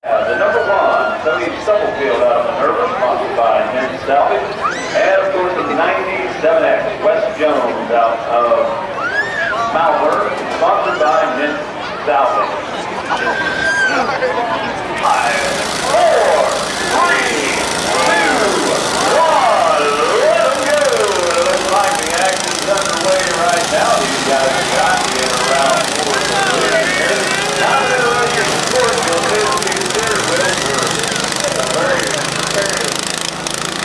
The number one, Tues Stubblefield out of Minerva, sponsored by Nick Salvage. And of course the 97X, Wes Jones out of Malvern, sponsored by Nick Salvage. 5, 4, 3, 2, 1. Let them go. It looks like the action's underway right now. These guys have got to get around 4 here. Now they're ready to score. You'll see these hitters with a very precarious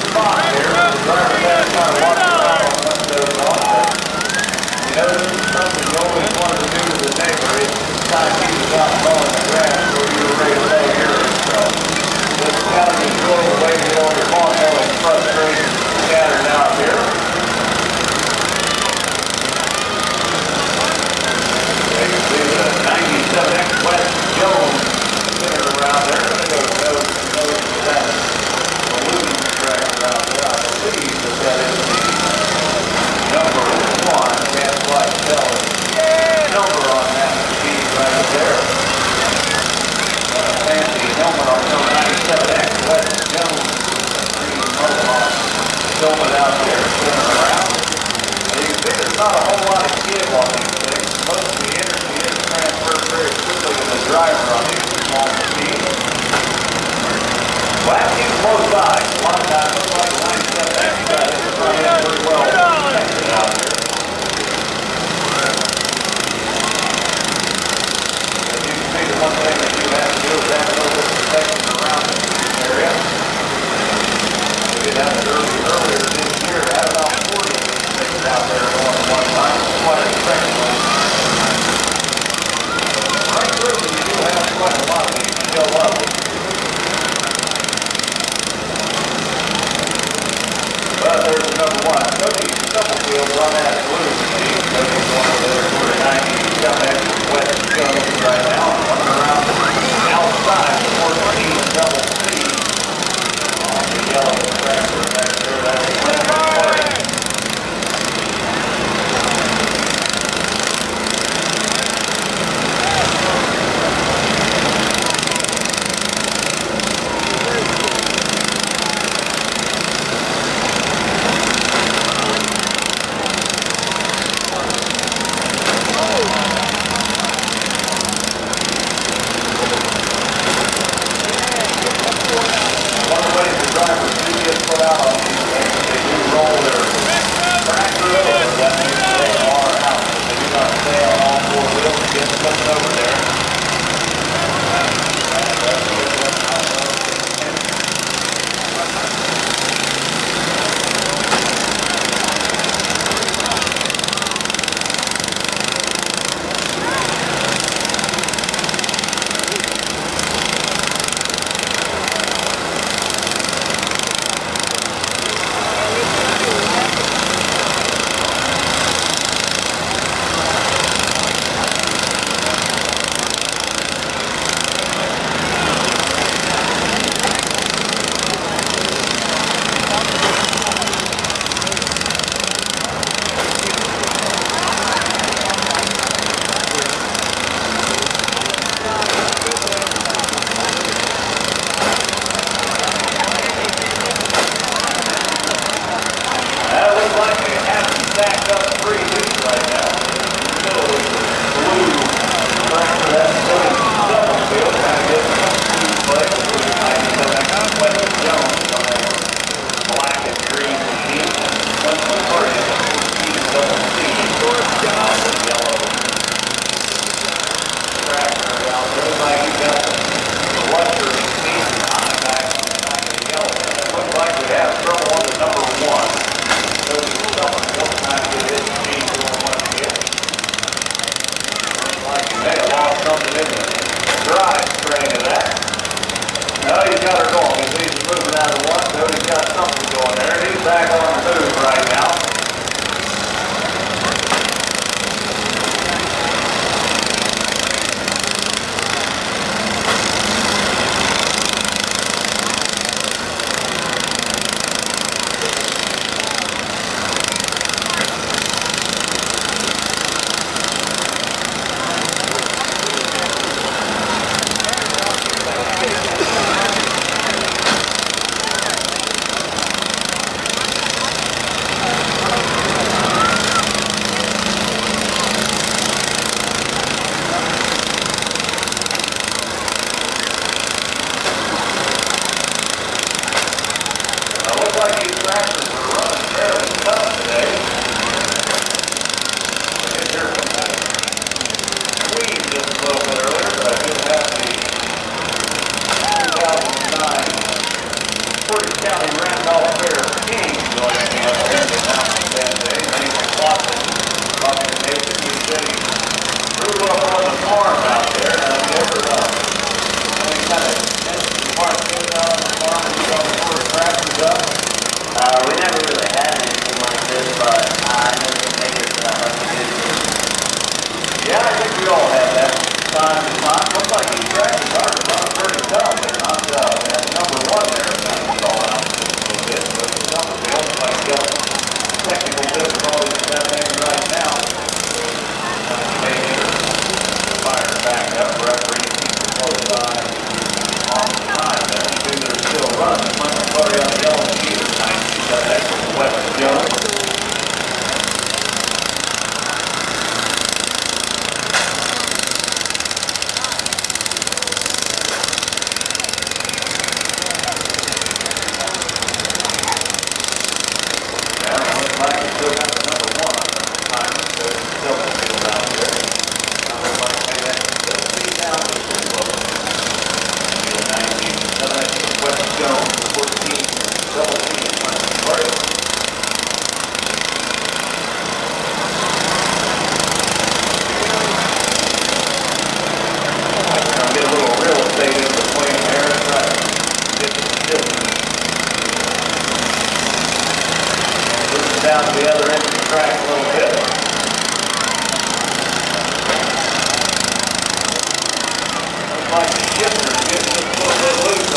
spot here. The driver has kind of walked around on what goes on. You know, this is something you always wanted to do to the neighbor. It's kind of keep us out mowing the grass where you were ready to mow yours. So just kind of enjoy the way you know your lawnmower and frustration scattered out here. You can see the 97X West Jones sitting around there. I'm going to go nose to that balloon tractor out there. I believe that is the number one. Can't quite tell the number on that machine right there. Fancy helmet on the 97X West Jones. Green mohawk helmet out there spinning around. And you can see there's not a whole lot of give on these things. Most of the energy is transferred very quickly to the driver on these small machines. Waxing close by. A lot of times looks like the 97X got his front end pretty well protected out there. As you can see, the one thing that you have to do is have a little bit of protection around this area. We did have it earlier this year. Had about 40 things out there going at one time. It's quite effective. Right through, you do have quite a lot of these show up. But there's the number one. Tues Stubblefield on that blue machine. Tues going over there for the 97X West Jones right now. Running around outside the 14 double C on the yellow tractor back there. That's Portage. One of the ways the drivers do get put out on these things, they do roll their tractor over. That means they are out. They do not stay on all 4 wheels and get flipped over there. And that's good for them out there. Stacked up 3 weeks right now. Still with the blue tractor that's Tues Stubblefield trying to get some speed play with the 97X West Jones on that black and green machine. Once the Portage Tues double C on the yellow tractor out there. Looks like you've got the luxury speed behind back on the yellow. It looks like we have trouble on the number one. Trying to get his machine going once again. Looks like he may have lost something in the drive train of that. No, he's got her going. He's moving out of one, so he's got something going there. He's back on the move right now.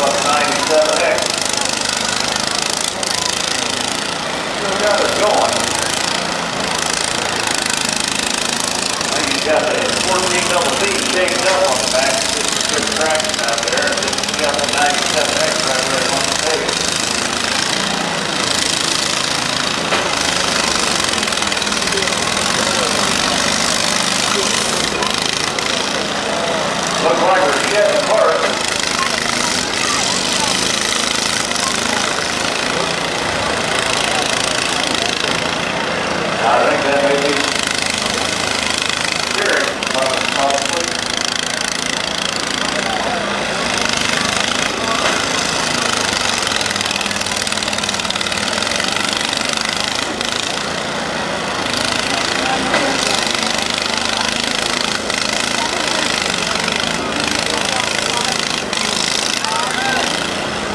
on the 97X. Still got it going. Now you got the 14 double B shaped up on the back. Just good traction out there. You got the 97X right where you want to take it. Looks like we're shedding parts. I think that may be steering possibly.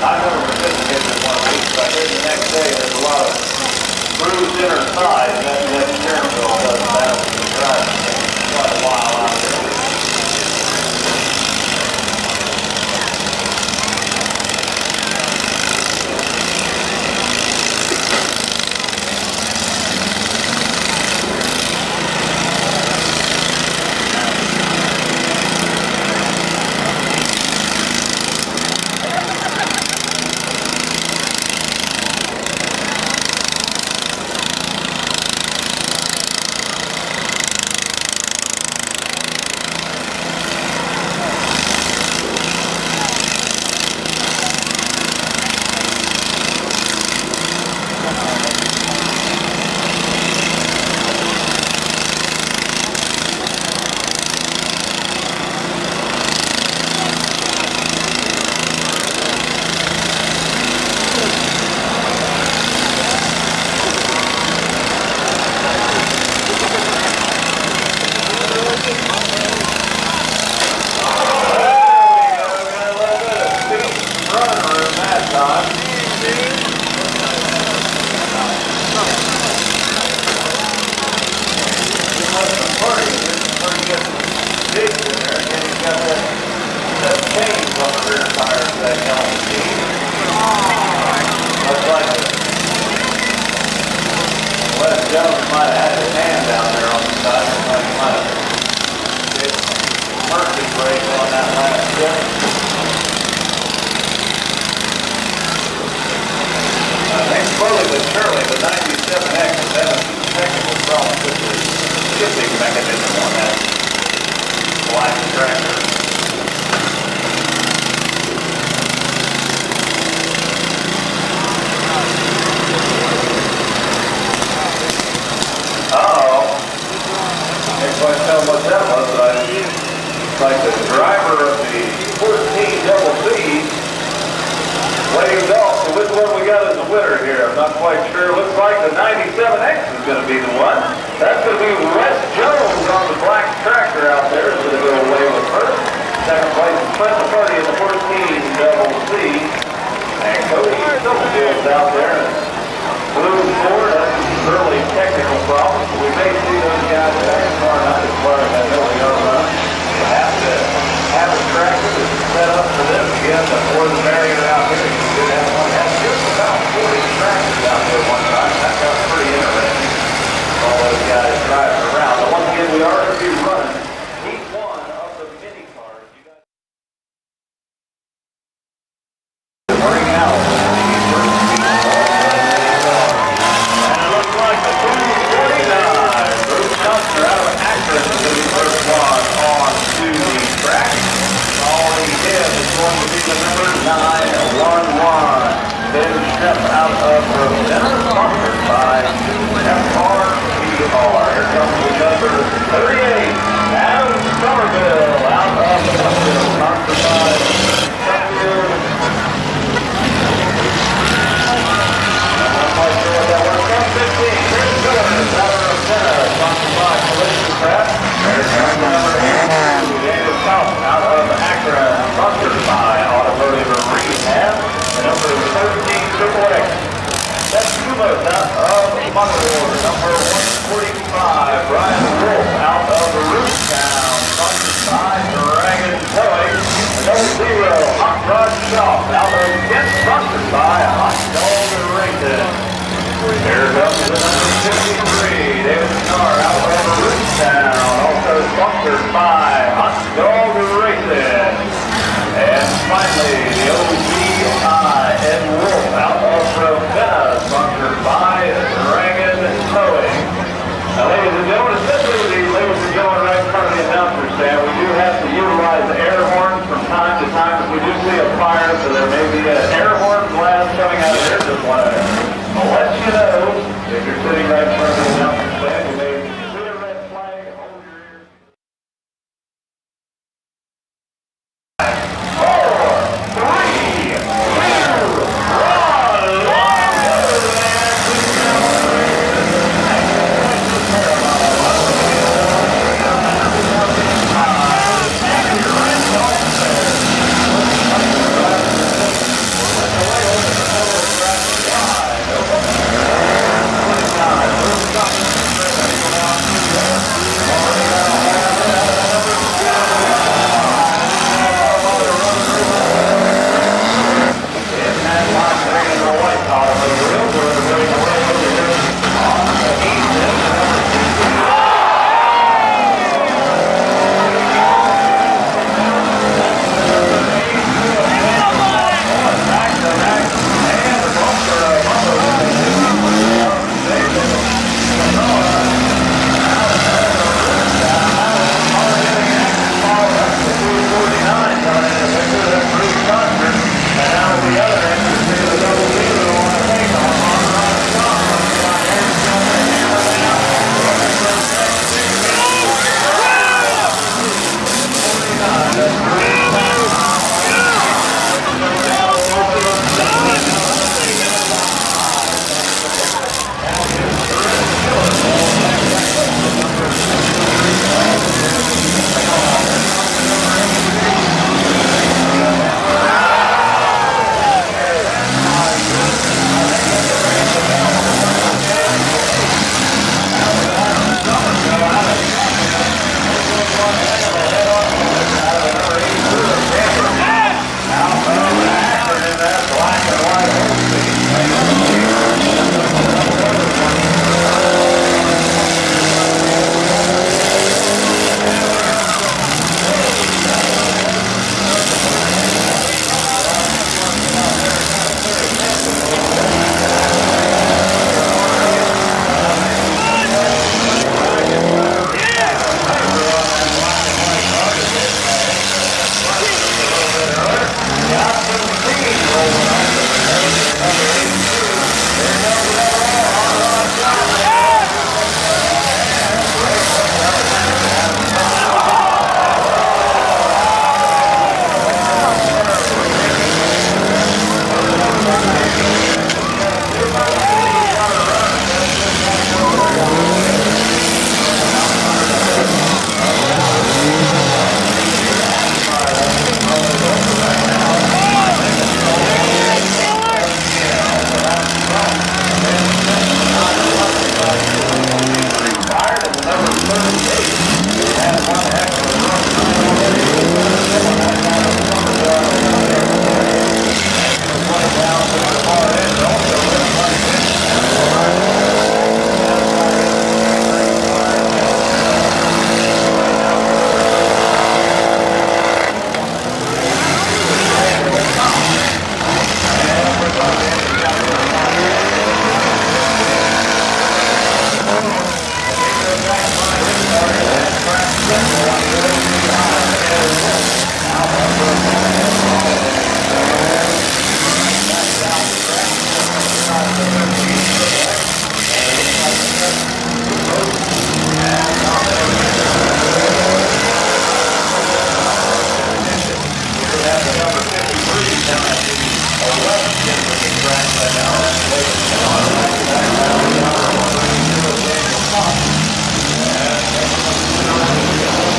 I've never participated in one of these, but I hear the next day there's a lot of bruised inner thigh, and that steering wheel doesn't balance the drive. It's quite a while out there. Gentleman might have had his hand down there on the side. He might have hit mercy brake on that last trip. I think slowly but surely the 97X is having some technical problems with the shifting mechanism on that black tractor. Can't tell what that was, but it's like the driver of the 14 double B waved off. So which one we got as the winner here? I'm not quite sure. Looks like the 97X is going to be the one. That's going to be Wes Jones on the black tractor out there. Is going to go away with first. Second place is Clint McCarty in the 14 double C. And Cody Stubblefield out there. Blue forward, that's early technical problems. We may see those guys back tomorrow night as far as I know we are run. We'll have to have a tractor that's set up for them again. The more the merrier out here. You could have one. Had just about 40 tractors out there one time. That got pretty interesting. All those guys driving around. But once again, we are going to be running understand, we do have to utilize air horns from time to time if we do see a fire, so there may be an air horn blast coming out of there. Just want to let you know, if you're sitting right in front of the announcement stand, you may see a red flag, hold your ears. 4, 3, 2,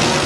11,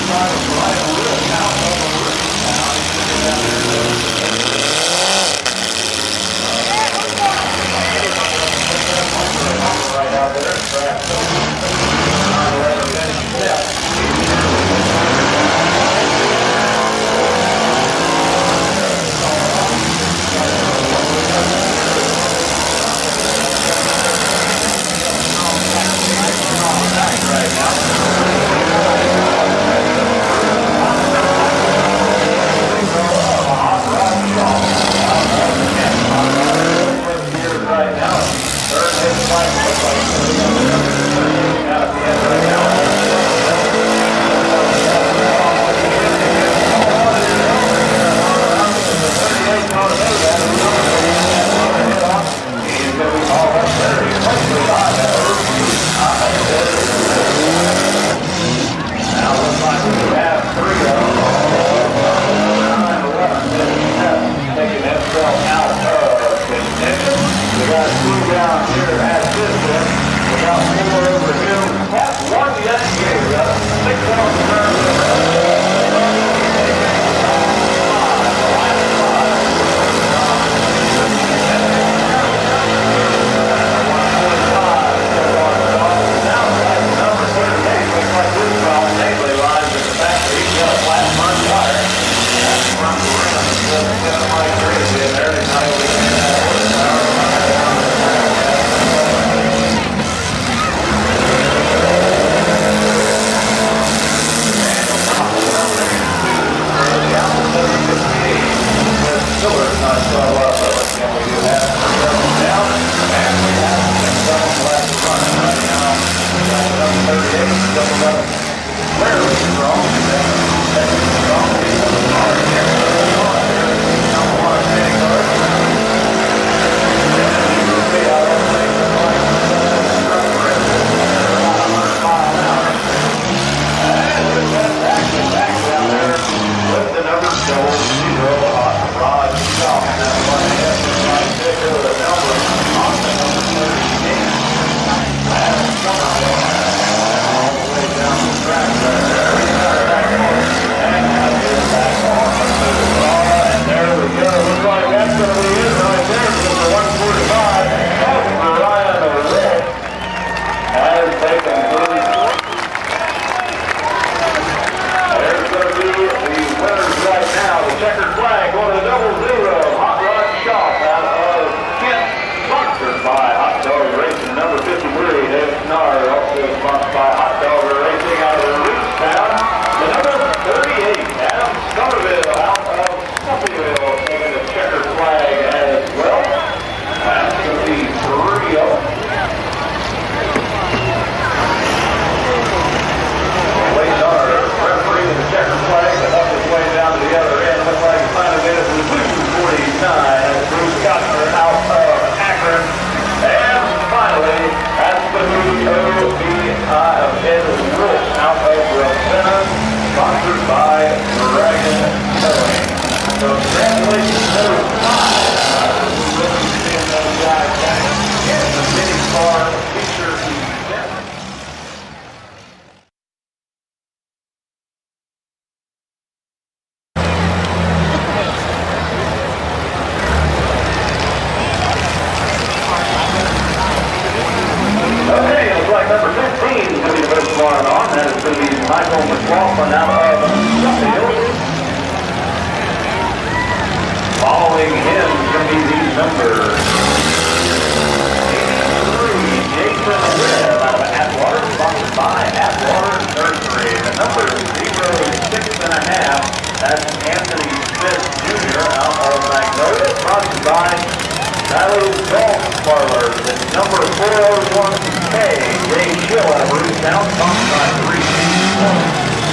Number 401K, Jay Schill out of Roottown, sponsored by 3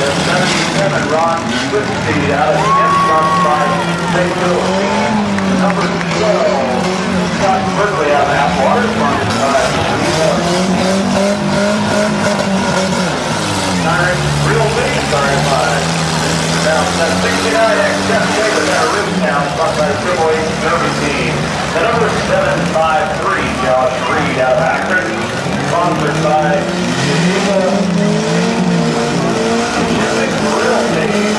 The 77, Ron Swiftseed out of Kent, sponsored by St. Louis. Number 12, Scott Berkeley out of Atwater, sponsored by Real Big, started by now 69 XF David out of Roottown, sponsored by the Triple H Derby team. The number 753, Josh Reed out of Akron, sponsored by Real Big.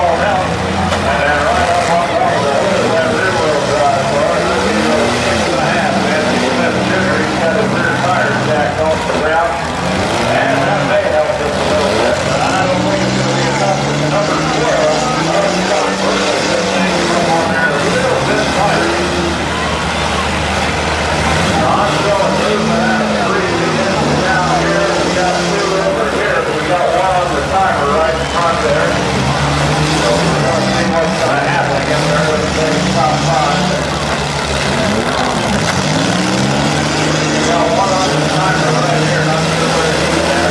fall down. And then right up on top of the hood of that rear wheel drive car, he goes 6.5, man. He's got his rear tires jacked off the ground. And that may help just a little bit, but I don't think it's going to be enough for the number 12 of Johnson. This thing from on there a little bit tighter. I'm going through that 3 minutes down here. We got 2 over here, but we got 1 on the timer right in front there. So we're going to see what's going to happen again there with the big top 5. We got 1 on the timer right here, not sure where it is there.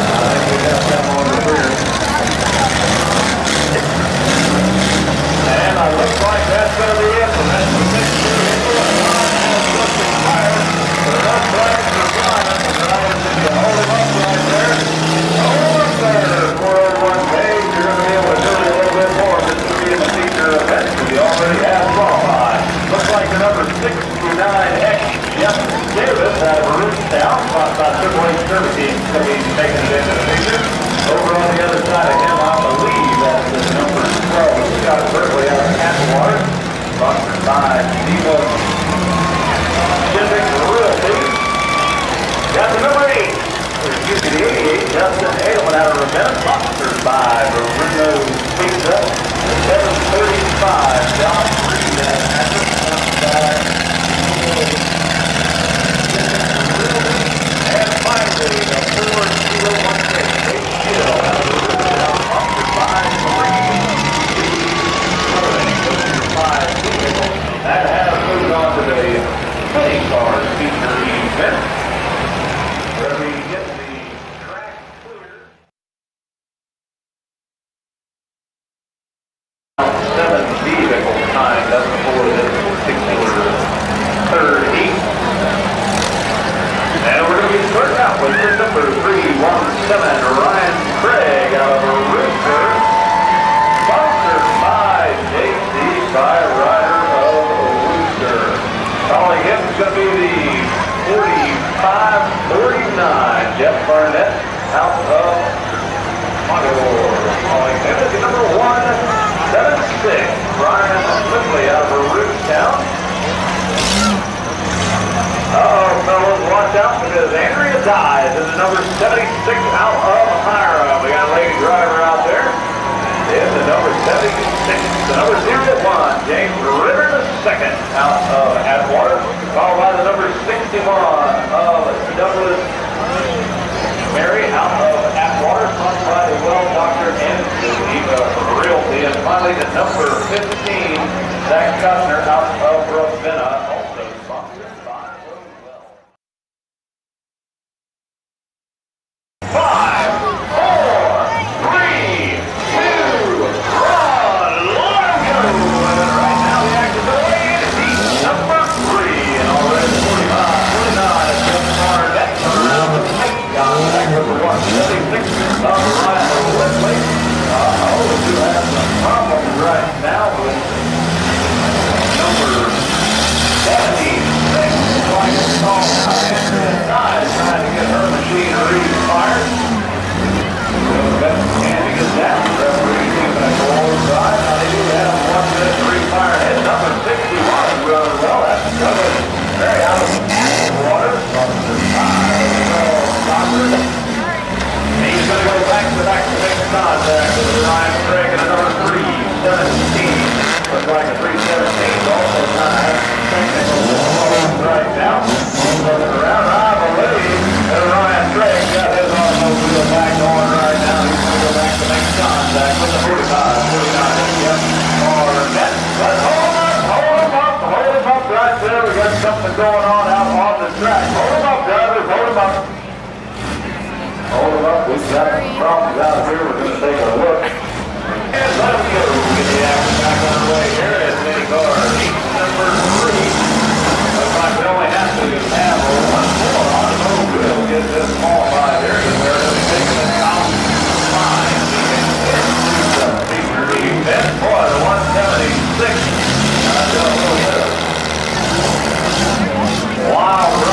I think we got them over here. And it looks like that's going to be it. So that's the 6-2 has just expired. But enough flags are flying. The drivers need to hold him up right there. Over there, 401 Page. You're going to be able to do it a little bit more. This will be in the feature event because you already have qualified. Looks like the number 69X, Jeff Davis out of Rootstown, sponsored by Triple H Service Team, is going to be making it into the feature. Over on the other side of him, I believe that's the number 12, Scott Berkeley out of Atwater, sponsored by Steve Civic Realty. Got the number 8, excuse me, the 88, Justin Adelman out of Ravenna, sponsored by Bruno Pizza, 735, John Reed out of Atwater, sponsored by and finally, the 4016 Hill out of Rootstown, sponsored by that has moved on to the City Cars feature event, where we get the track clear. 7 vehicles signed up for this particular third heat. And we're going to be starting out with the number 317, Ryan Craig out of Rooster, sponsored by JC by Rider of Rooster. Calling him is going to be the 4549, Jeff Barnett out of Montreal. Calling him is the number 176, Ryan Slipley out of Rootstown. Uh-oh, fellas, watch out because Andrea Dies is the number 76 out of Hiram. We got a lady driver out there. Is the number 76. The number 01, James Ritter II out of Atwater. Followed by the number 61 of Douglas Mary out of Atwater. Sponsored by the Well Doctor and Geneva Realty. And finally, the number 15, Zach Kuttner out of Ravenna. Also sponsored by something going on out on the track. Hold them up, drivers. Hold them up. Hold them up. We've got some problems out here. We're going to take a look. And let them go. Get the action back underway here at City Cars. Number 3. Looks like we only have to have one more on the road. We'll get this qualified here. We're going to be taking the top 5. Boy, the 176. Wow.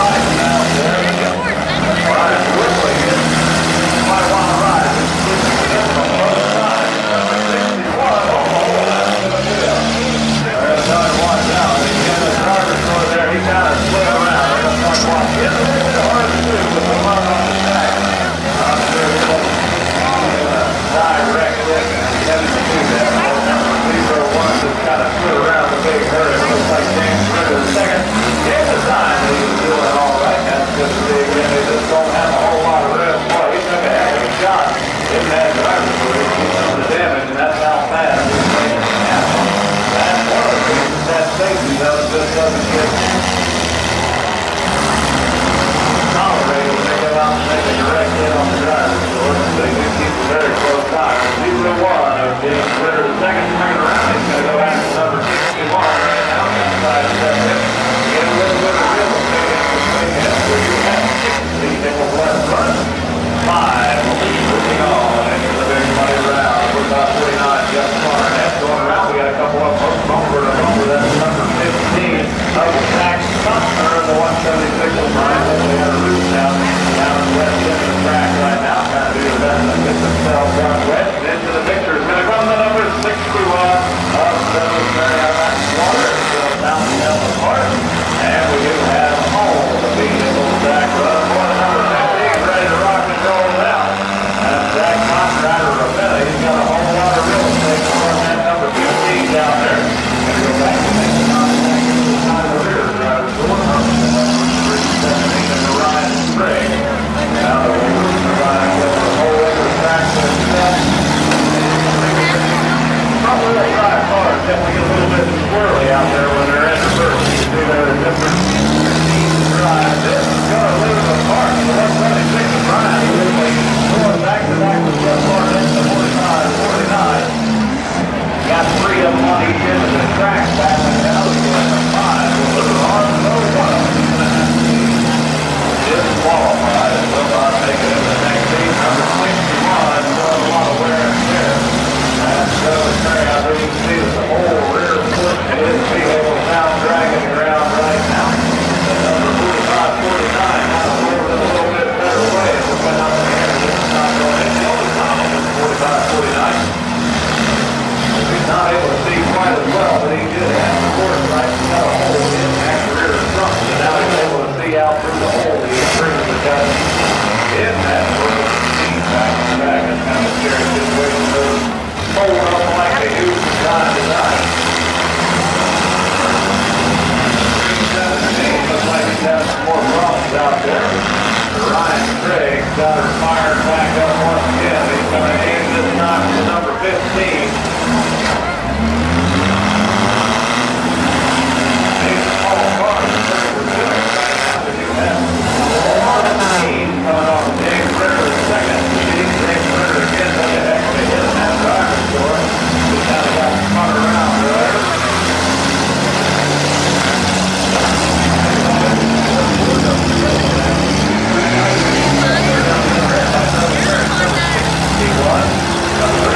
more problems out there. Ryan Craig got her fired back up once again. He's going to aim this time to number 15. Coming off James Ritter second. James Ritter again, but it actually hit that driver for it. He kind of got spun around there. He won. Number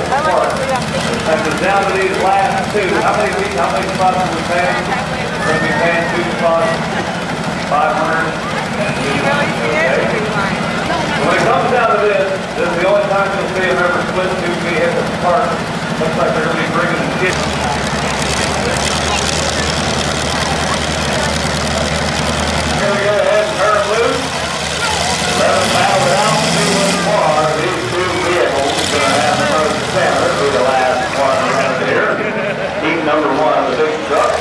apart. That is down to these last two. How many spots are we paying? We're going to be paying 2 spots, 500. When it comes down to this is the only time you'll see them ever split 2 vehicles apart. Looks like they're going to be bringing the kids. Here we go ahead and turn them loose. Let them battle it out and see what's more. These 2 vehicles are going to have the most center. It'll be the last one around here. Heat number 1 of the big truck.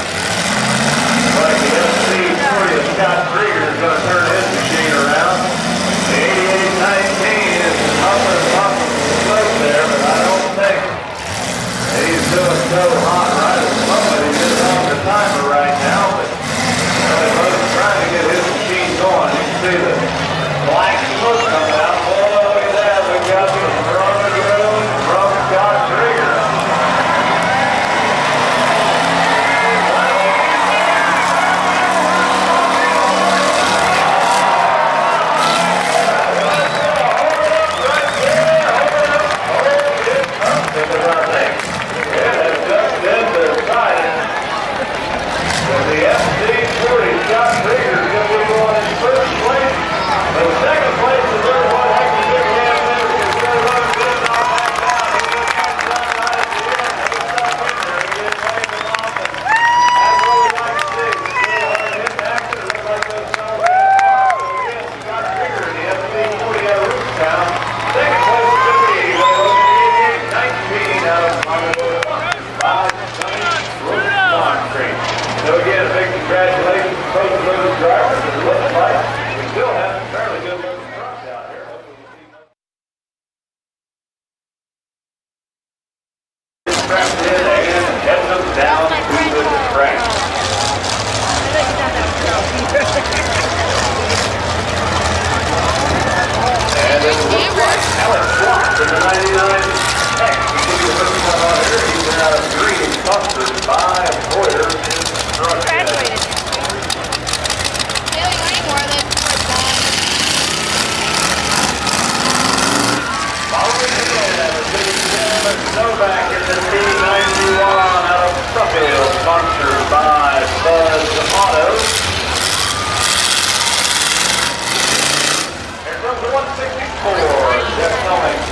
But the FC40 Scott Krieger is going to turn his machine around. The 8819 is up and possible slope there, but I don't think he's doing so hot right at the moment. He's just on the timer right now, but he's trying to get his machine going. You can see the black smoke coming out. Oh, look at that. We've got the front of the room from Scott Krieger. The FC40 Scott Krieger is going to be going in first place. The second place is everyone having a big hand there because everyone's getting all back down. He just comes down right at the end. He's stuck in there. He gets waving off. And that's what we like to see. Still hit action. It looks like those smells got far. So again, Scott Krieger in the FC40 out of Rootstown. Second place is going to be 8819 out of by Sunny Concrete. So again, a big congratulations to both of those drivers. It looks like we still have some fairly good looking trucks out here. Strapped in and heading them down to the track. And it looks like Alex Watt in the 99X. You see the first one on here. He's been out of green, sponsored by Portage. Graduated. Haley Lane wore this before it's gone. Following in, the big Tim Novak in the T91 out of Suffield, sponsored by Buzz Auto. Here comes the 164, Jeff Cummings.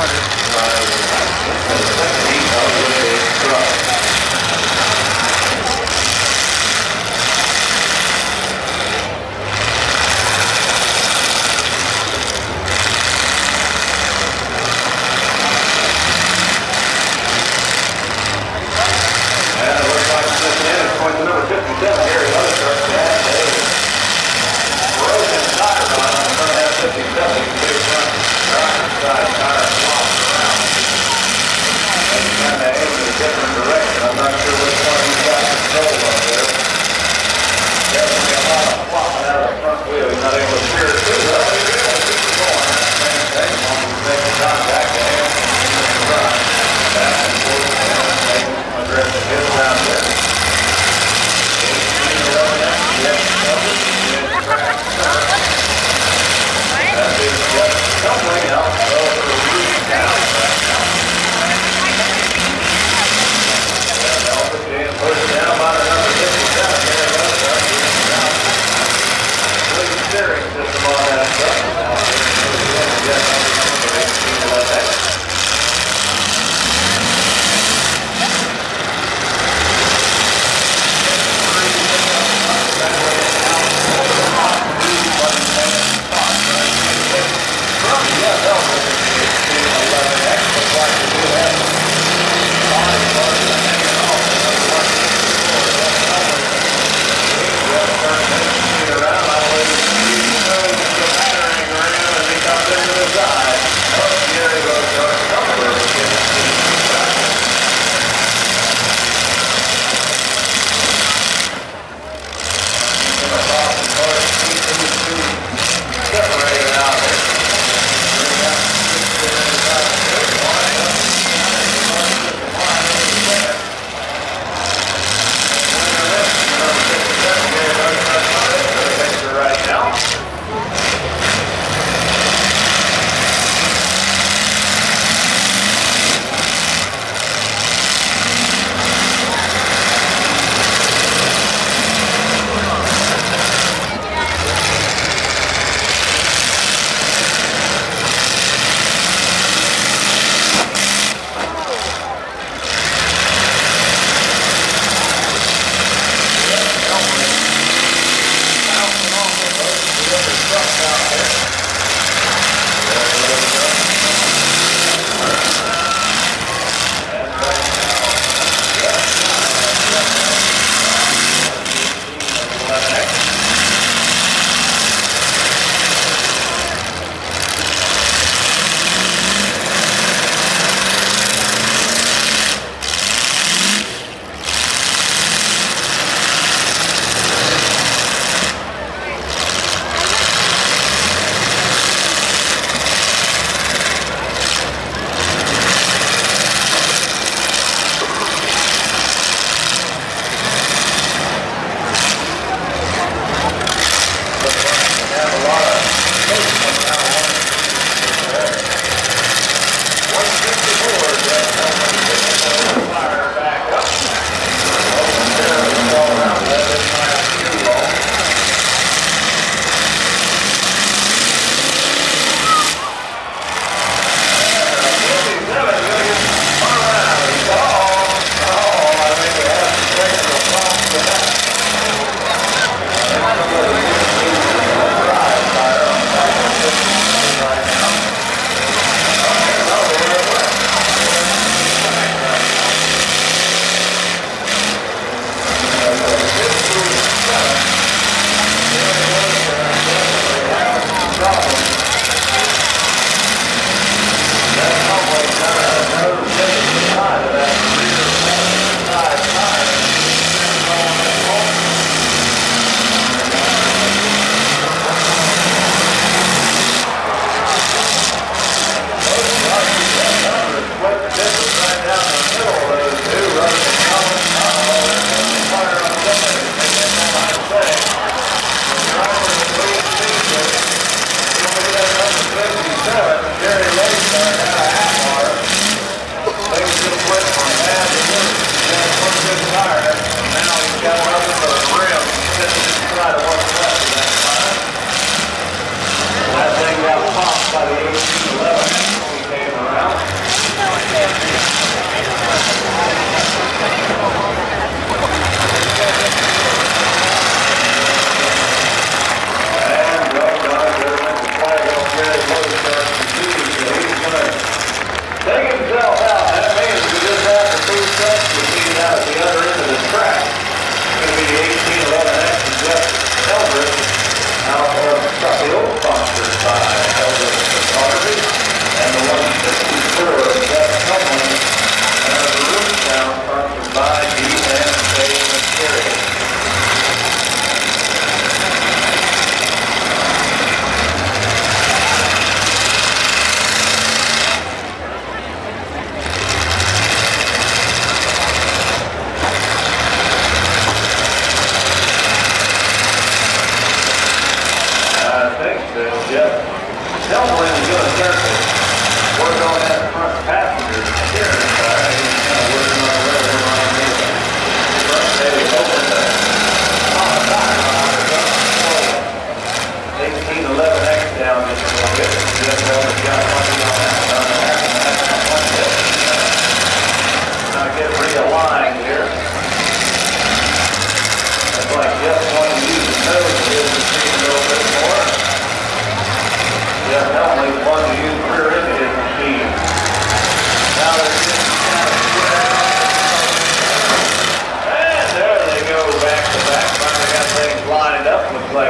water. And it looks like this in is point to number 57 here. Another truck that is Rosen tire run. I'm going to have 57. You can see it front driver's side tire swapped around.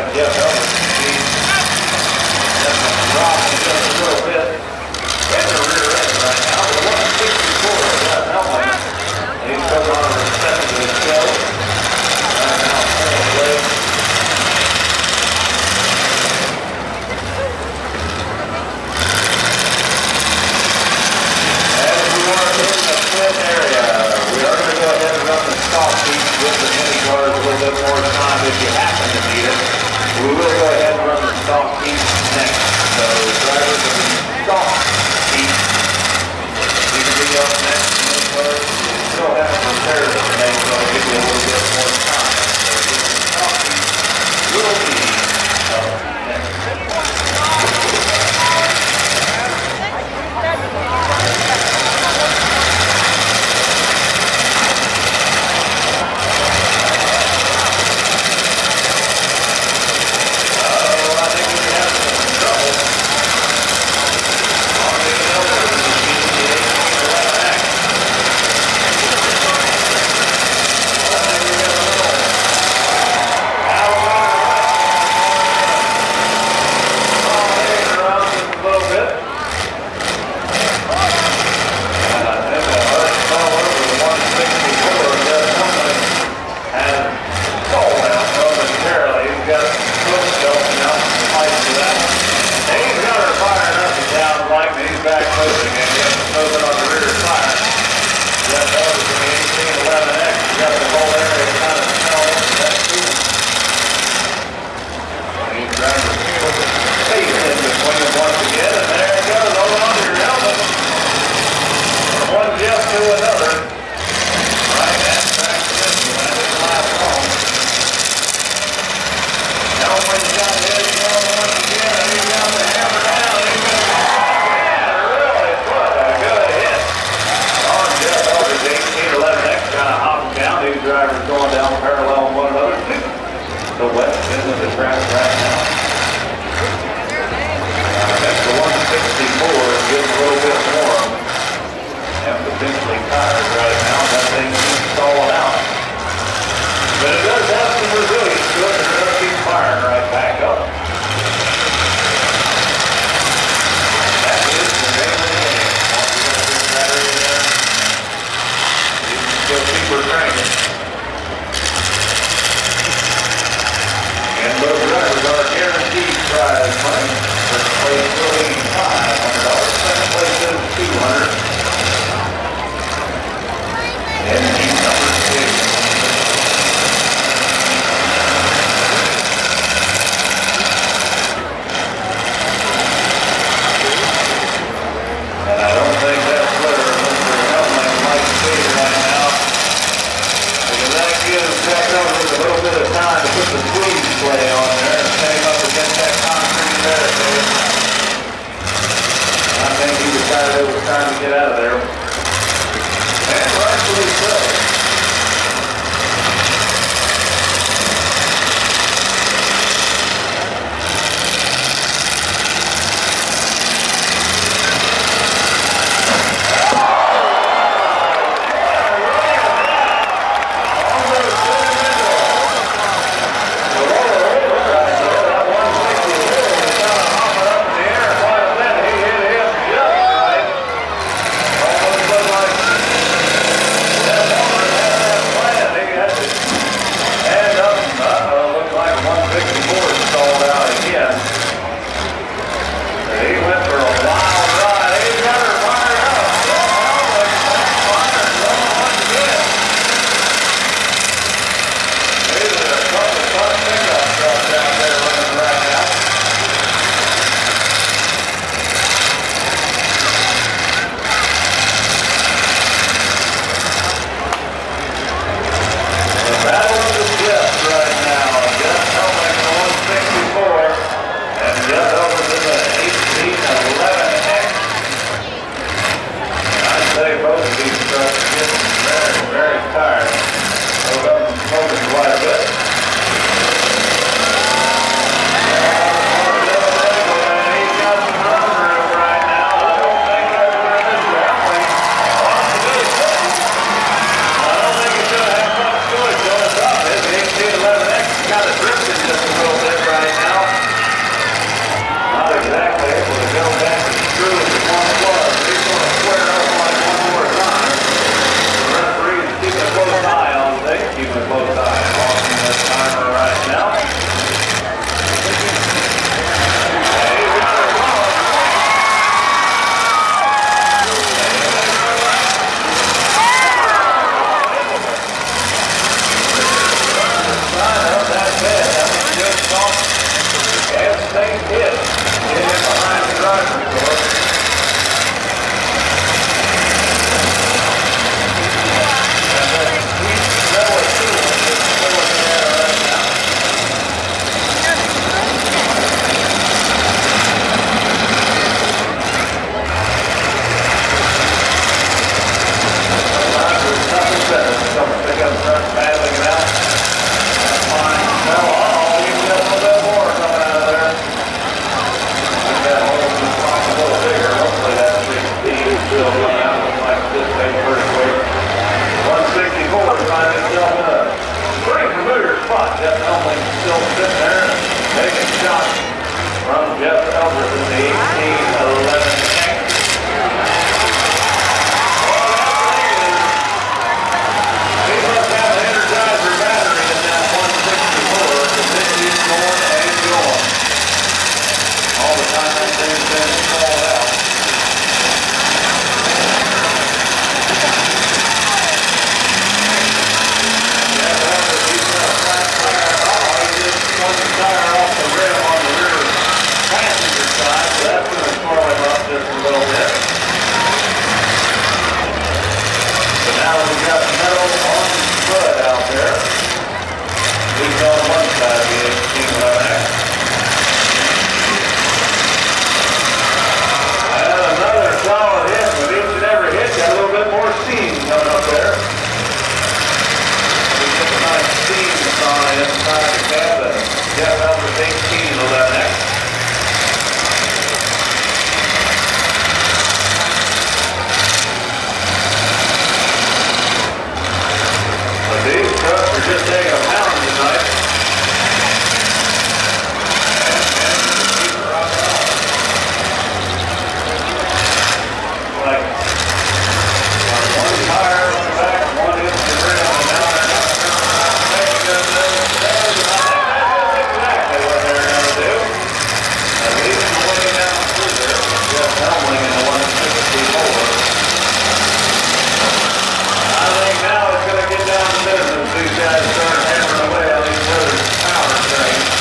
got Jeff Elvis. He's dropping just a little bit in the rear end right now. But 164 of Jeff Elvis. He's putting on a respectable show. Right now, away. As we are in the pit area, we are going to go ahead and run the stop piece with the mini cars a little bit more time if you happen to need it. We will go ahead and run the stop piece next. So drivers of the stop piece, you can be up next to mini cars. We still have repairs to make, so I'll give you a little bit more time. So the stop piece will be up next. lane hit. Hit it behind the driver's door. And then Demolition is pulling in there right now. There's nothing better than someone pick up truck battling it out. That's fine. No, you can get a little bit more coming out of there. Make that hole just pop a little bigger. Hopefully that 16 still run out. Looks like this thing pretty quick. 164 is finding itself in a pretty familiar spot. Jeff Elmling still sitting there taking shots from Jeff Elmling in the 1811 X. All the time that thing's been called out. Yeah, that was a flat tire. Oh, he just swung the tire off the rim on the rear passenger side, so that's going to swirl him up just a little bit. But now we've got metal on the foot out there. He's on one side of the 1811X. Another solid hit, but each and every hit got a little bit more steam coming up there. We get a nice steam on the inside of the cabin. Jeff Elmer's 1811X. But these trucks are just taking a pound tonight. Like one tire on the back, one hits the rim, and now they're not turning around and making them that's exactly what they're going to do. At least way down through there, Jeff Elmling in the 164. I think now it's going to get down to business. These guys start hammering away on each other's power trains.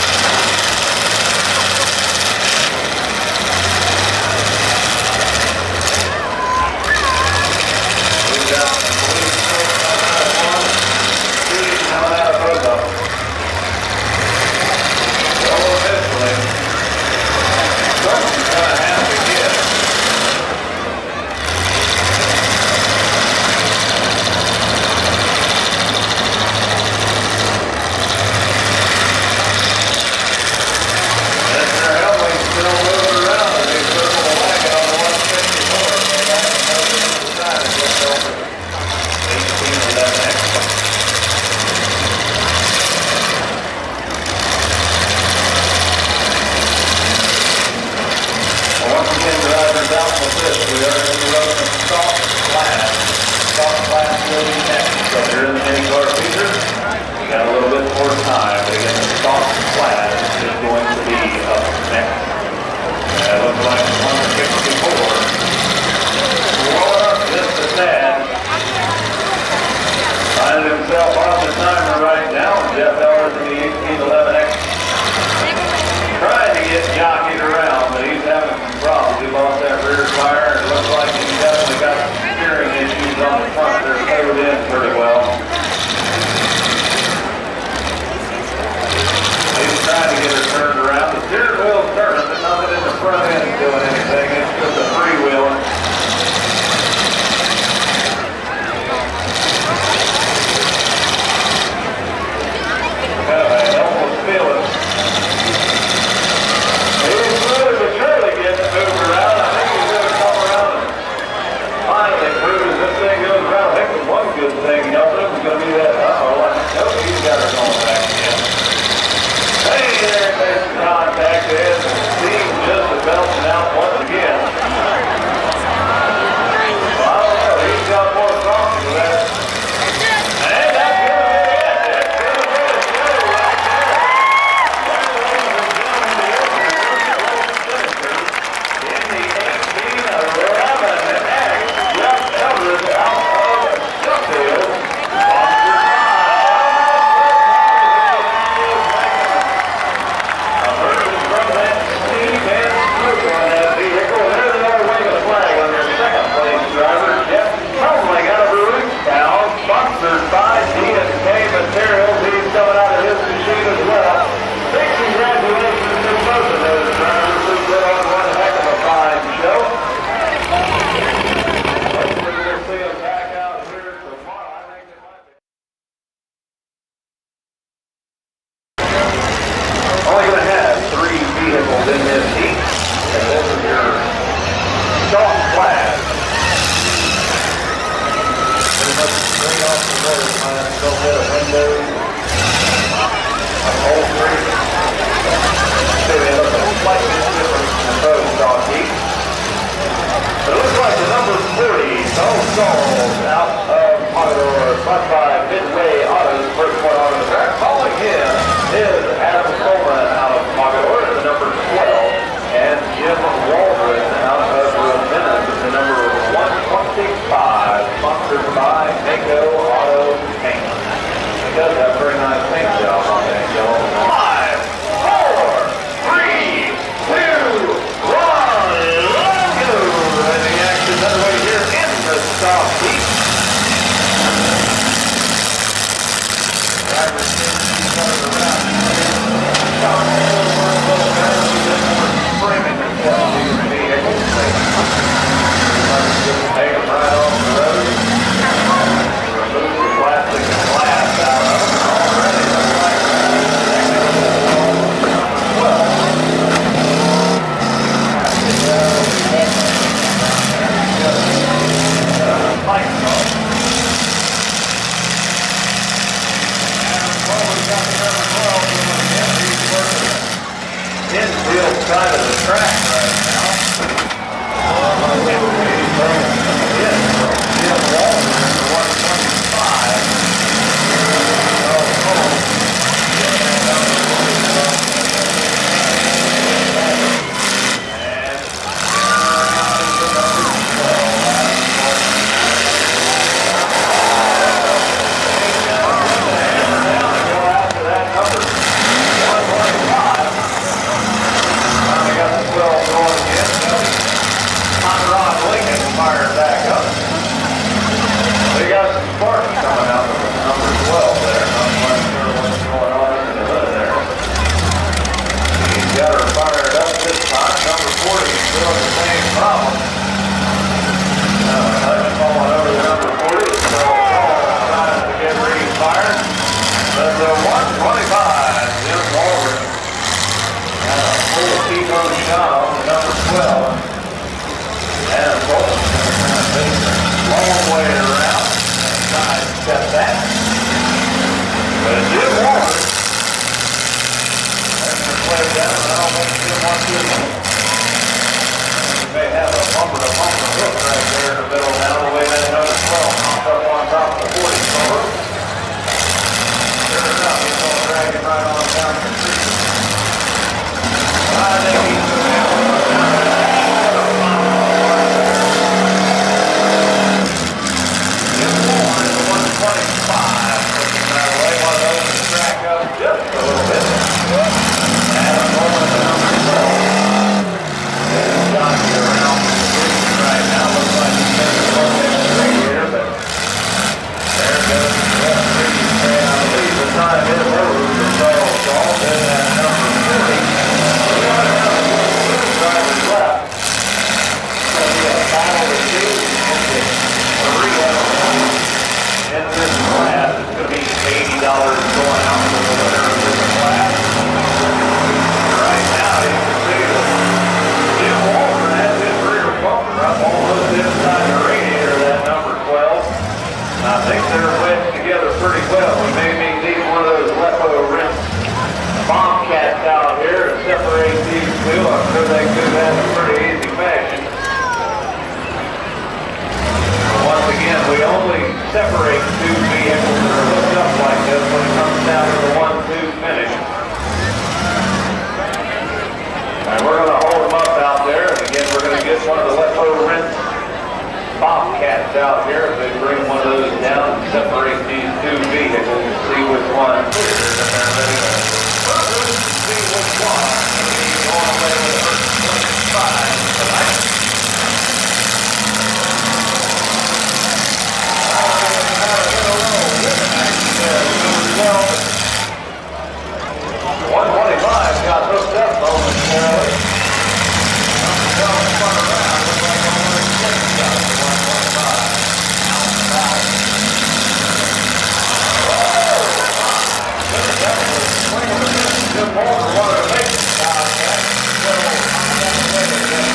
Good thing. field side of the track right now. Jim Walter in the 125. Fired back up. We got some sparks coming out of number 12 there. Not quite sure what's going on in the hood there. He's got her fired up this time. Number 40 is still the same problem. That's falling over the number 40, so trying to get re-fired. But the 125, Jim Walter, got a full T-bone shot on the number 12. And a bullet long way around. Side step that. But it did warm. They're going to play down, and I don't think Jim wants this one. You may have a bumper-to-bumper hook right there in the middle now, the way that number 12 popped up on top of the 40 cover. Sure enough, he's going to drag it right on down the street. I think he's going to have one down there. Just a little bit. And I'm going to number 12. There's Johnny around the street right now. Looks like he's going to go in the street here, but there goes the referee saying, I believe the time is over for Charles Galt in that number 40. We want to have a driver's left. It's going to be a battle of Tues into a relay. In this class, it's going to be $80 going out to the winner of this class. Right now, you can see that Jim Walter has his rear bumper up almost inside the radiator of that number 12. I think they're wedged together pretty well. We may need one of those Lepo rinse bombcats out here to separate these two. I'm sure they could have a pretty easy fashion. Once again, we only separate two vehicles that are hooked up like this when it comes down to the 1-2 finish. And we're going to hold them up out there. And again, we're going to get one of the Lepo rinse bobcats out here. If they bring one of those down and separate these two vehicles and see which one clears, and they're ready to see which one will be going away with the first 25 tonight. Well, 125 got hooked up momentarily. Spun around, looks like almost 6 got it, 125. Out and about. That was a swing of the miss. Jim Walter wanted to make it down there. So, I'm going to take it again.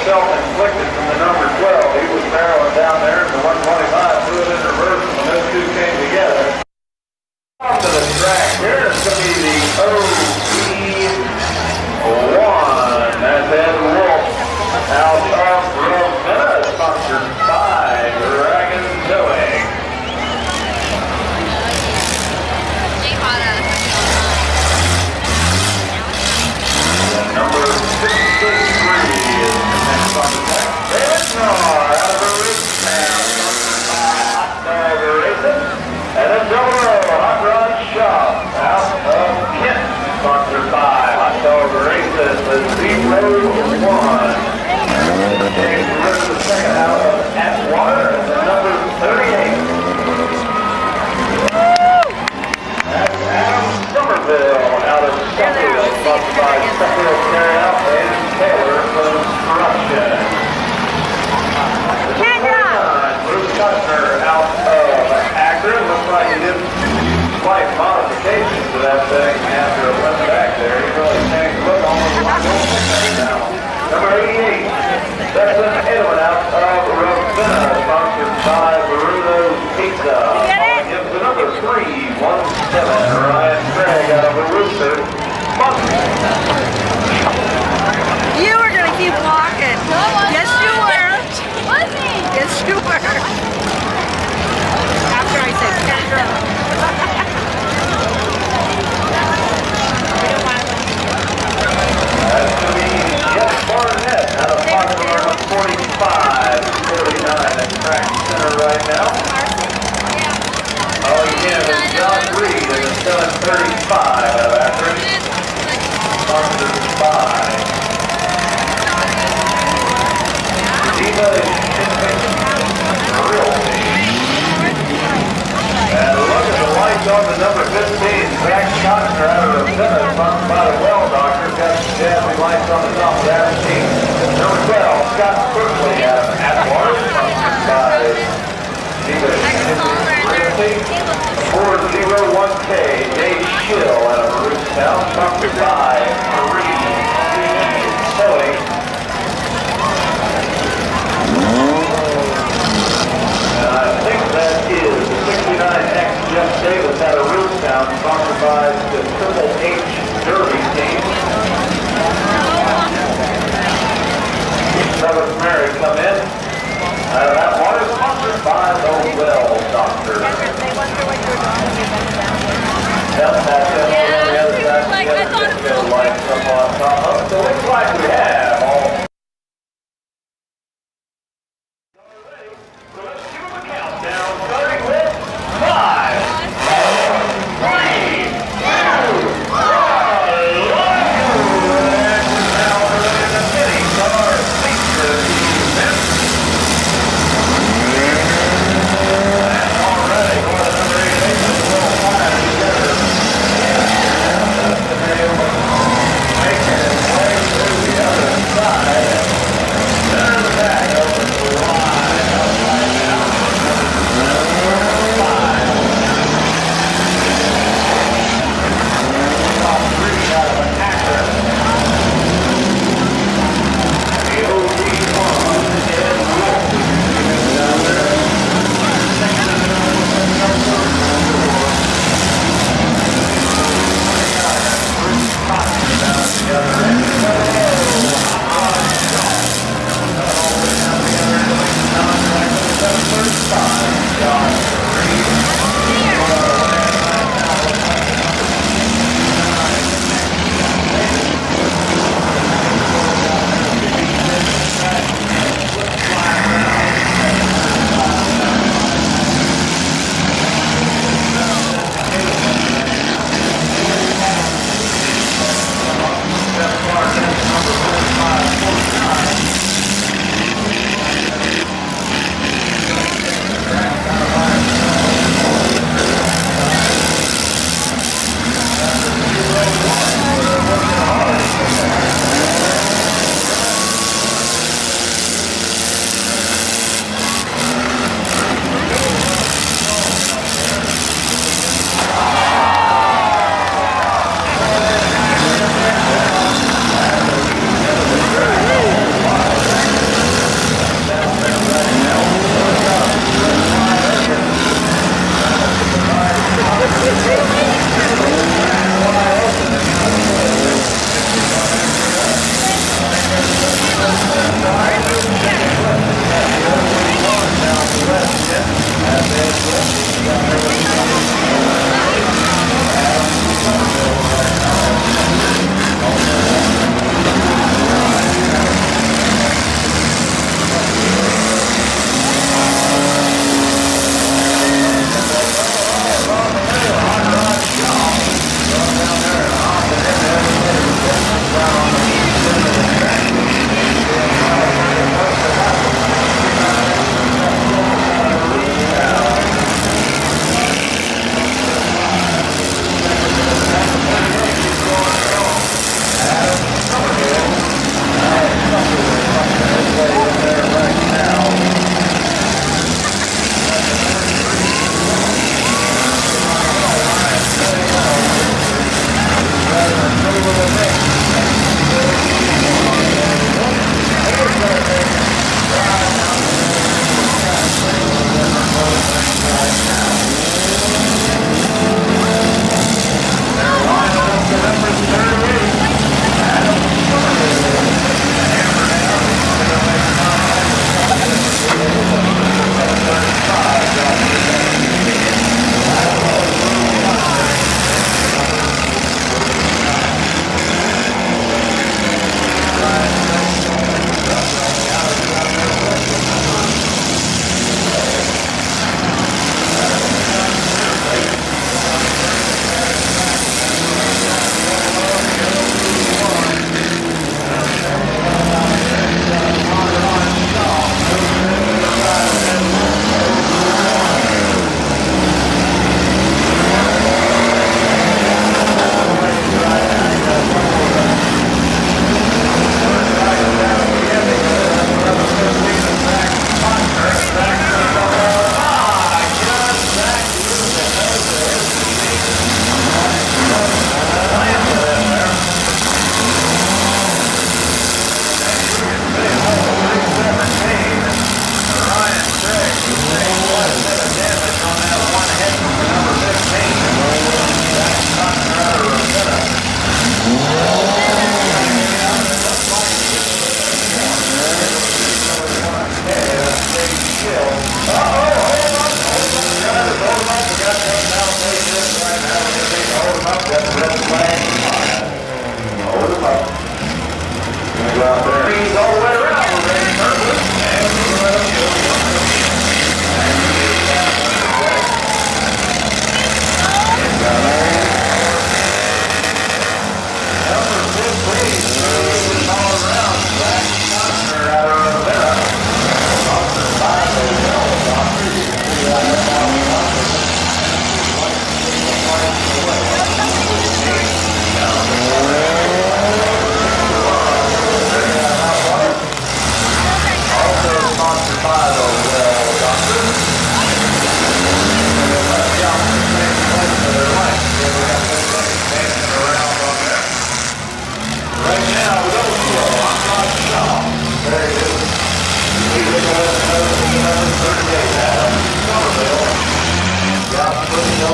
self-inflicted from the number 12. He was barreling down there, and the 125 threw it in reverse, and those two came together. Off to the track here, it's going to be the OB Texas with 0-1. James River the second out of Atwater, number 38. That's Adam Somerville out of Suffield, sponsored by Suffield Carryout and Taylor Construction. Bruce Kuttner out of Akron. Looks like he did slight modifications to that thing after it went back there. He really changed the look almost like old now. Number 88, Dustin Edelman out of Ravenna, sponsored by Bruno's Pizza. Gives the number 317, Ryan Craig out of the Rooster. You were going to keep walking. Yes, you were. Yes, you were. After I said, Kendra. That's going to be Jeff Barnett out of pocket number 45-49 at track center right now. Oh, again, it's John Reed in the 735 out of Akron. Sponsored by And look at the lights on the number 15, Zach Kottner out of Ravenna, sponsored by the Well Doctor. Got some jazzy lights on the top of that machine. Number 12, Scott Crookley out of Atwater, sponsored by Realty. 401K, Dave Schill out of Rootstown, sponsored by Marie Sewing. And I think that is the 69X Jeff Davis out of Rootstown, sponsored by the Triple H Derby team. Douglas Mary come in. Out of that water, sponsored by the Well Doctor. They wonder what you're doing. Yep, that's it. On the other side, the other lights up on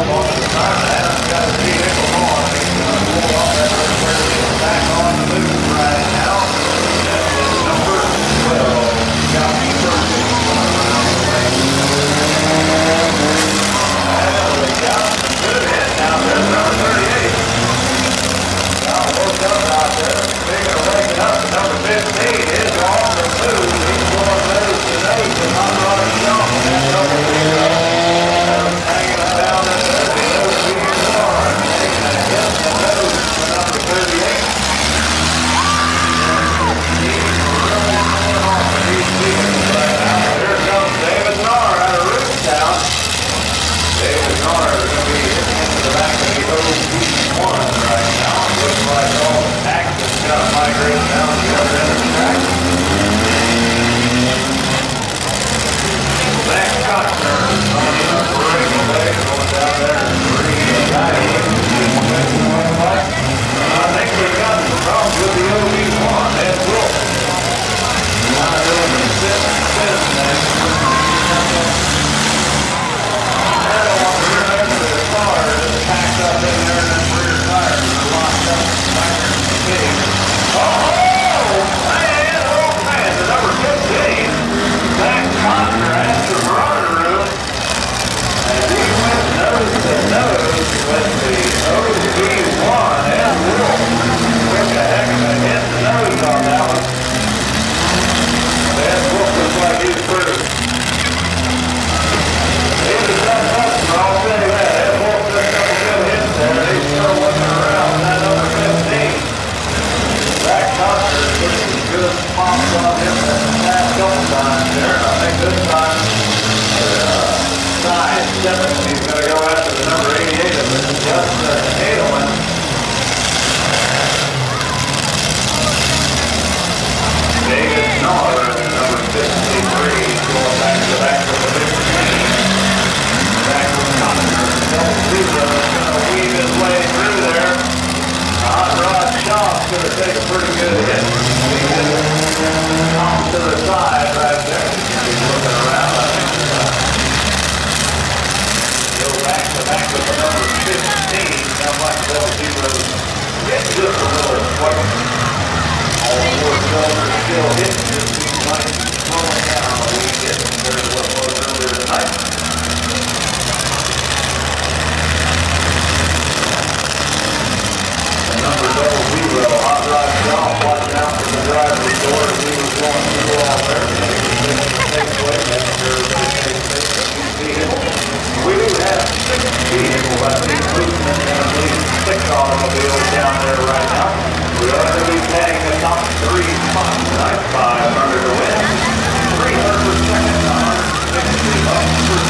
almost the time and Adam's got his vehicle on. He's going to pull off that rear wheel back on the move right now. That's his number 12. Got me first. And we got some good hit now. There's number 38. Now woke up out there. Speaking of waking up, number 15 is on the move. He's going nose to nose with Hot Rod Shaw on that double zero. Hanging down in there, the OG1, taking a hit in the nose for number 38. He's really going off of these vehicles right now. Here comes David Narr out of Rootstown. David Narr is going to be hitting into the back of the OG1 right now. Looks like all the action's got migrated down to the other end of the track. Zach Costner is on the break away, going down there and I think we got some problems with the OB1. Ed Wolf. Kind of doing the spin thing. I don't want to rear end to the car that's packed up in there and then rear tires are locked up back there in the city. Oh man, the number 15. Zach Costner has some running room. And he went nose to nose with the OB1 and Wolf. Took a heck of a hit in the nose on that one. Ed Wolf looks like he's through. He was that customer, I'll tell you that. Ed Wolf took a couple good hits there. He's still looking around that number 15. Zach Costner took some good pops on him the last couple times there. I think this time side 7, he's going to go after the number 88 of it, Justin Edelman. David Narr, number 53, going back to the big team. Back with Costner, double zero, going to weave his way through there. Hot Rod Shaw's going to take a pretty good hit. He hit off to the side right there. He's looking around, I think. Go back to back with the number 15. Sounds like double zero. Get just a little quick. All four cylinders still hitting. Just seems like it's slowing down a wee bit compared to what it was earlier tonight. Number 00, Hot Rod Shaw, watching out for the driver's door as he was going through all there. We do have 6 vehicles, I think, moving in there, I believe 6 automobiles down there right now. We are going to be tagging the top 3 spots tonight. 500 to win, 300 for second, 160 up for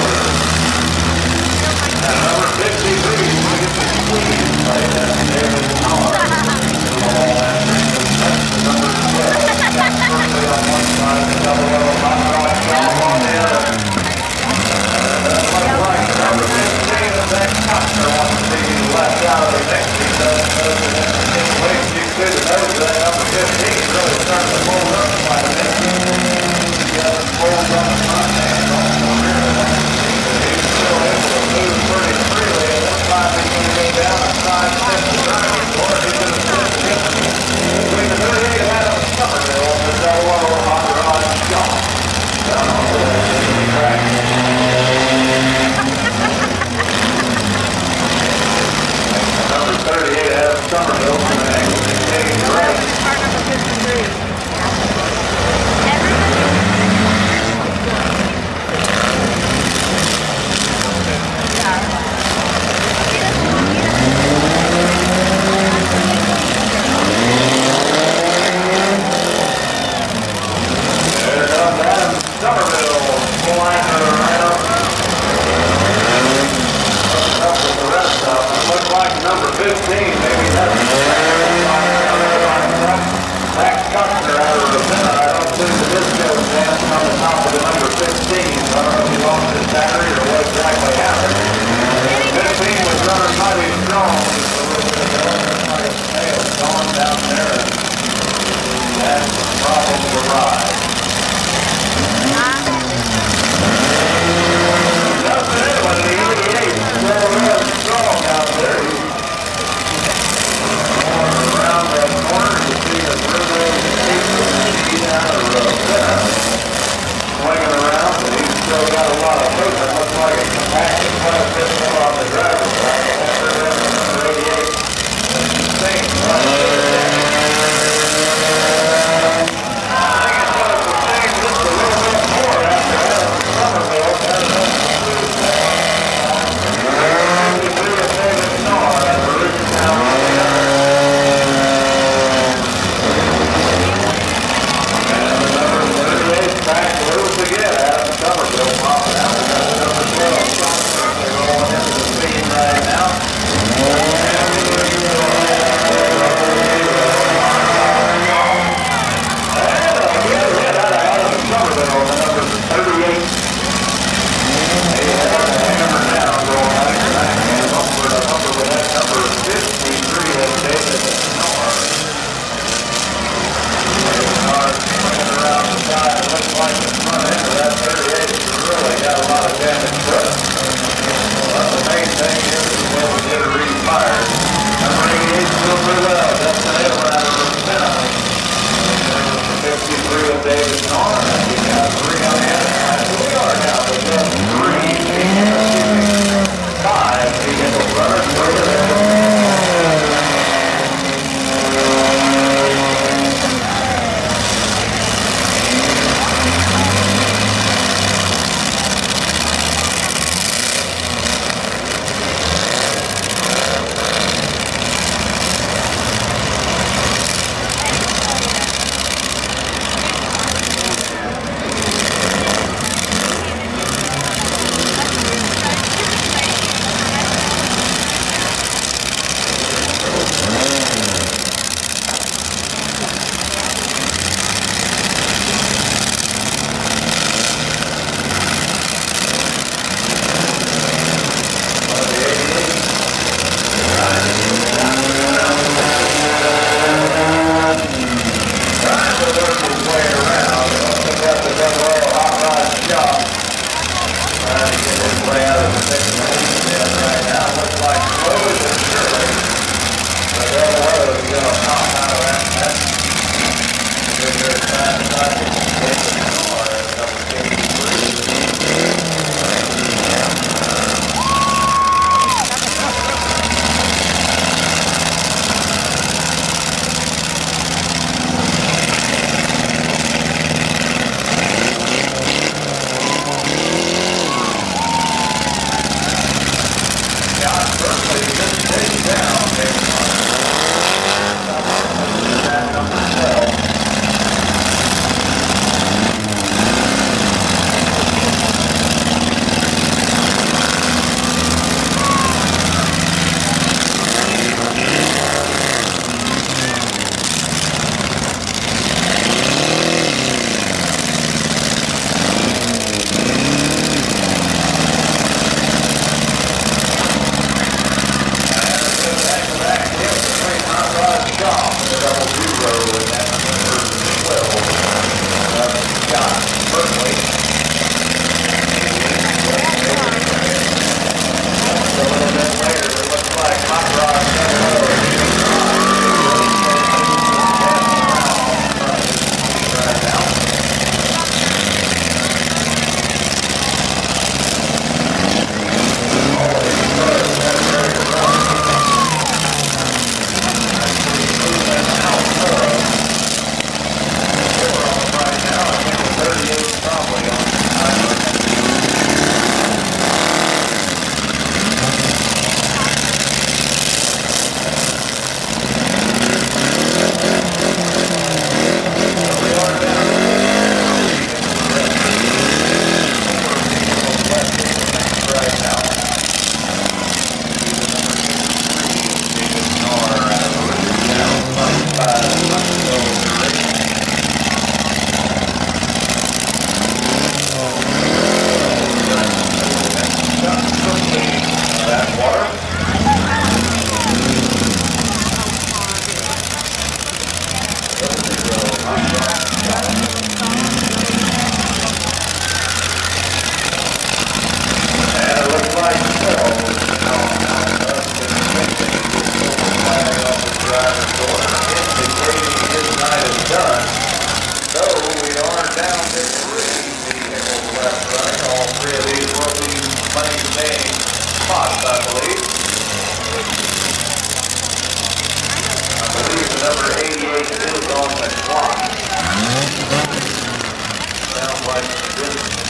damage truck. Well, the main thing is the wind will get a refired. Number 88 still pretty well. That's the head right over the center. 53 of David Norr. We got 3 on the other side. So we are now with just 5 vehicle runners over there.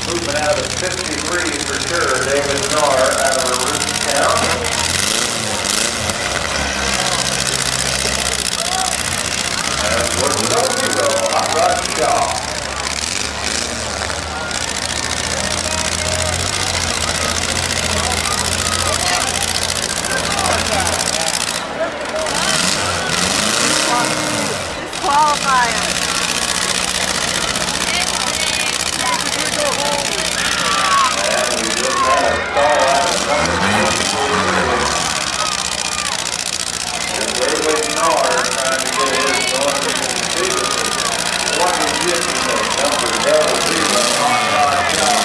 Movement out of 53 for sure. David Norr out of Roost Town. And we're 0-0, Hot Rod Shaw. Disqualifier. Number 0-0, Hot Rod Shaw,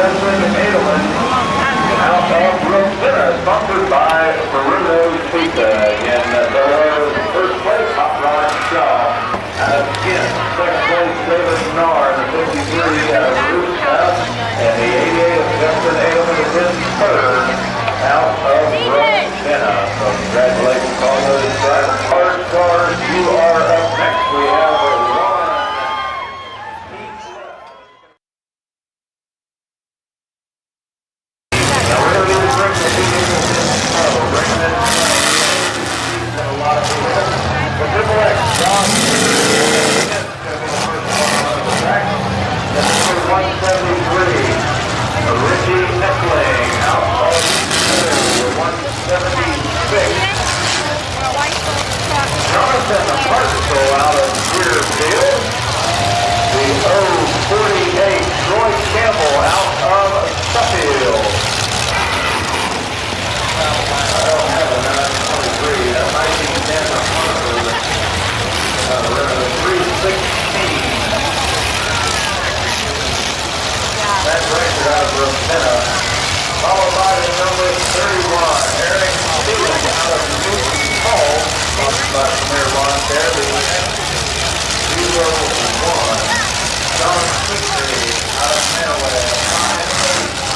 Justin Edelman out of Ravenna, sponsored by Burritos Pizza. Again, the first place, Hot Rod Shaw out of Kent. Second place, David Narr, the 53 out of Root House. And the 88 of Justin Edelman is in third out of Ravenna. So congratulations on those drivers. Hard cars, you are up next. We have followed by the number 31, Eric Stevens out of New Hall, sponsored by Premier Lawn Care, the 01, John Quigley out of Manaway,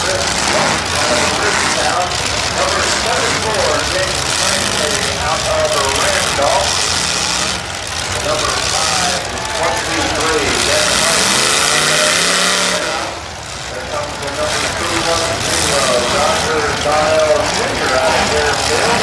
Chris out of Bridgetown, number 74, James Franklin out of Randolph, number 5, 123, Dan Mike. Number 210, Dr. Dial Jr. out of Fairfield.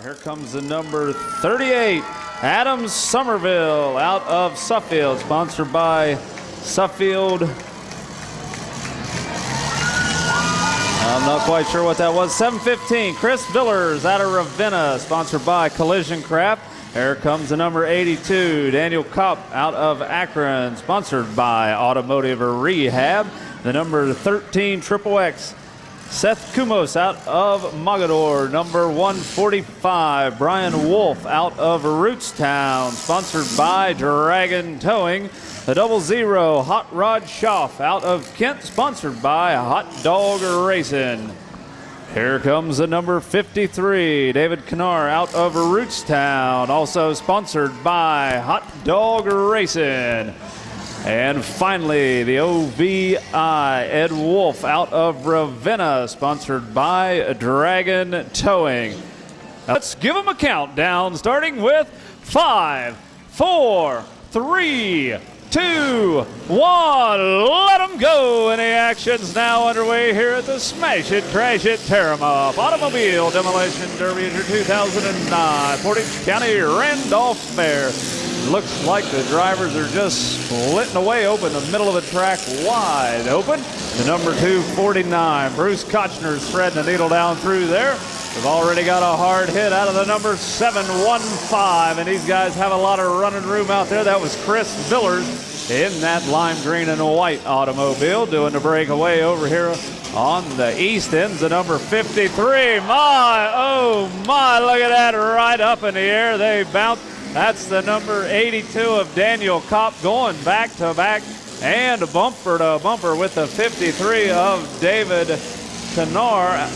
Here comes the number 38, Adam Somerville out of Suffield, sponsored by Suffield. I'm not quite sure what that was. 715, Chris Villers out of Ravenna, sponsored by Collision Craft. Here comes the number 82, Daniel Kopp out of Akron, sponsored by Automotive Rehab. The number 13, Triple X, Seth Kumos out of Mogador. Number 145, Brian Wolf out of Rootstown. Sponsored by Dragon Towing. The 00, Hot Rod Schaff out of Kent. Sponsored by Hot Dog Racing. Here comes the number 53, David Knar out of Rootstown. Also sponsored by Hot Dog Racing. And finally, the OVI, Ed Wolf out of Ravenna, sponsored by Dragon Towing. Now let's give them a countdown, starting with 5, 4, 3, 2, 1. Let them go. And the action's now underway here at the Smash It, Crash It, Tear 'em Up Automobile Demolition Derby Inter 2009 Portage County Randolph Fair. Looks like the drivers are just splitting away open, the middle of the track wide open. The number 249, Bruce Kochner's threading the needle down through there. We've already got a hard hit out of the number 715, and these guys have a lot of running room out there. That was Chris Villers in that lime green and white automobile doing the breakaway over here on the east ends. The number 53, my, oh my, look at that, right up in the air. They bounced. That's the number 82 of Daniel Kopp going back to back and bumper to bumper with the 53 of David Knar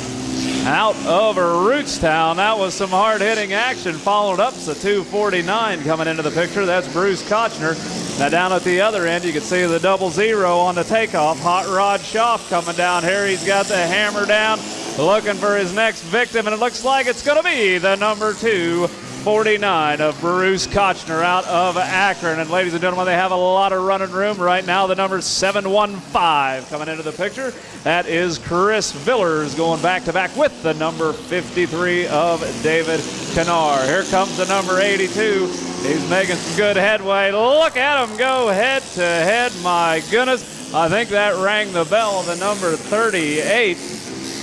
out of Rootstown. That was some hard-hitting action. Followed up, the 249 coming into the picture. That's Bruce Kochner. Now down at the other end, you can see the 00 on the takeoff. Hot Rod Schaff coming down here. He's got the hammer down, looking for his next victim, and it looks like it's going to be the number 249 of Bruce Kochner out of Akron. And ladies and gentlemen, they have a lot of running room right now. The number 715 coming into the picture. That is Chris Villers going back to back with the number 53 of David Knar. Here comes the number 82. He's making some good headway. Look at him go head to head. My goodness. I think that rang the bell. The number 38.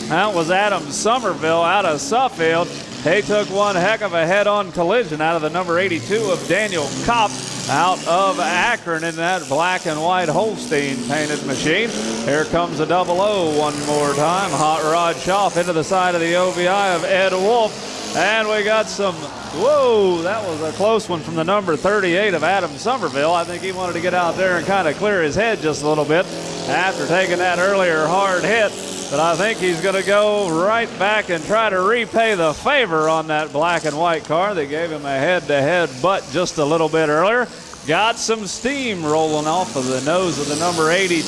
That was Adam Somerville out of Suffield. He took one heck of a head-on collision out of the number 82 of Daniel Kopp out of Akron in that black and white Holstein painted machine. Here comes the 00 one more time. Hot Rod Schaff into the side of the OVI of Ed Wolf. And we got some, whoa, that was a close one from the number 38 of Adam Somerville. I think he wanted to get out there and kind of clear his head just a little bit after taking that earlier hard hit. But I think he's going to go right back and try to repay the favor on that black and white car. They gave him a head-to-head butt just a little bit earlier. Got some steam rolling off of the nose of the number 82.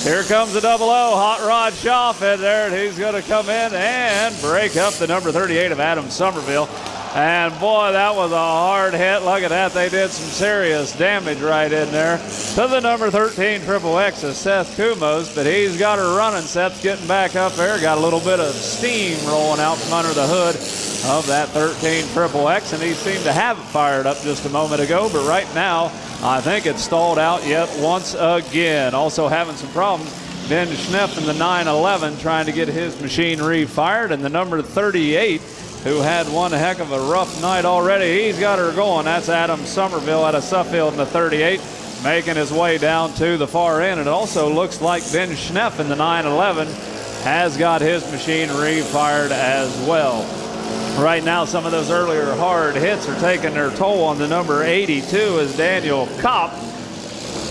Here comes the 00, Hot Rod Schaff in there, and he's going to come in and break up the number 38 of Adam Somerville. And boy, that was a hard hit. Look at that. They did some serious damage right in there to the number 13 Triple X of Seth Kumos, but he's got her running. Seth's getting back up there. Got a little bit of steam rolling out from under the hood of that 13 Triple X, and he seemed to have it fired up just a moment ago, but right now, I think it's stalled out yet once again. Also having some problems, Ben Schnepp in the 911 trying to get his machine refired, and the number 38 who had one heck of a rough night already. He's got her going. That's Adam Somerville out of Suffield in the 38, making his way down to the far end. And it also looks like Ben Schnepp in the 911 has got his machine refired as well. Right now, some of those earlier hard hits are taking their toll on the number 82 is Daniel Kopp.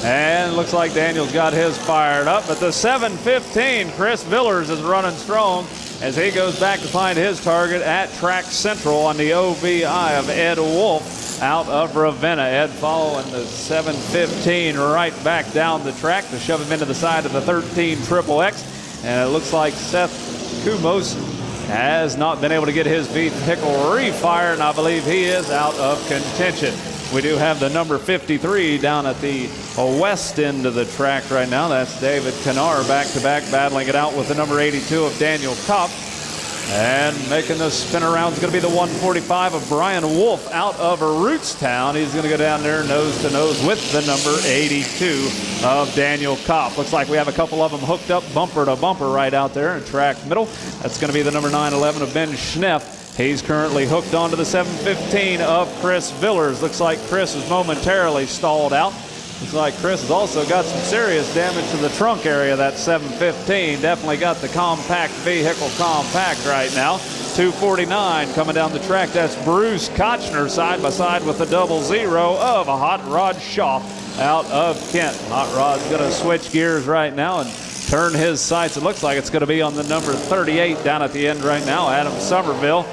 And looks like Daniel's got his fired up. But the 715, Chris Villers is running strong as he goes back to find his target at Track Central on the OVI of Ed Wolf out of Ravenna. Ed following the 715 right back down the track to shove him into the side of the 13 Triple X. And it looks like Seth Kumos has not been able to get his vehicle refired, and I believe he is out of contention. We do have the number 53 down at the west end of the track right now. That's David Knar back-to-back battling it out with the number 82 of Daniel Kopp. And making the spin around is going to be the 145 of Brian Wolf out of Rootstown. He's going to go down there nose to nose with the number 82 of Daniel Kopp. Looks like we have a couple of them hooked up bumper to bumper right out there in track middle. That's going to be the number 911 of Ben Schnepp. He's currently hooked onto the 715 of Chris Villers. Looks like Chris is momentarily stalled out. Looks like Chris has also got some serious damage to the trunk area of that 715. Definitely got the compact vehicle compact right now. 249 coming down the track. That's Bruce Kochner side by side with the 00 of a Hot Rod Shaw out of Kent. Hot Rod's going to switch gears right now and turn his sights. It looks like it's going to be on the number 38 down at the end right now, Adam Somerville.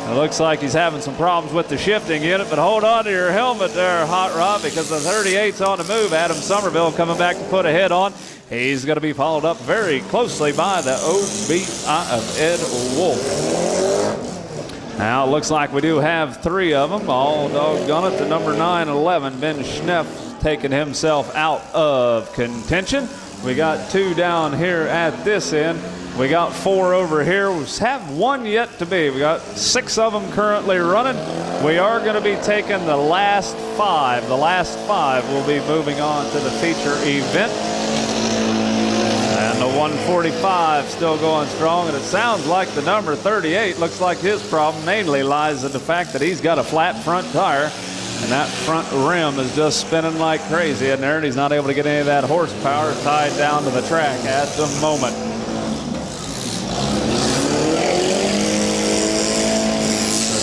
It looks like he's having some problems with the shifting unit, but hold on to your helmet there, Hot Rod, because the 38's on the move. Adam Somerville coming back to put a hit on. He's going to be followed up very closely by the OBI of Ed Wolf. Now it looks like we do have 3 of them. All doggone it, the number 911, Ben Schneff, taking himself out of contention. We got 2 down here at this end. We got 4 over here. We have 1 yet to be. We got 6 of them currently running. We are going to be taking the last 5. The last 5 will be moving on to the feature event. And the 145 still going strong, and it sounds like the number 38 looks like his problem mainly lies in the fact that he's got a flat front tire, and that front rim is just spinning like crazy in there, and he's not able to get any of that horsepower tied down to the track at the moment.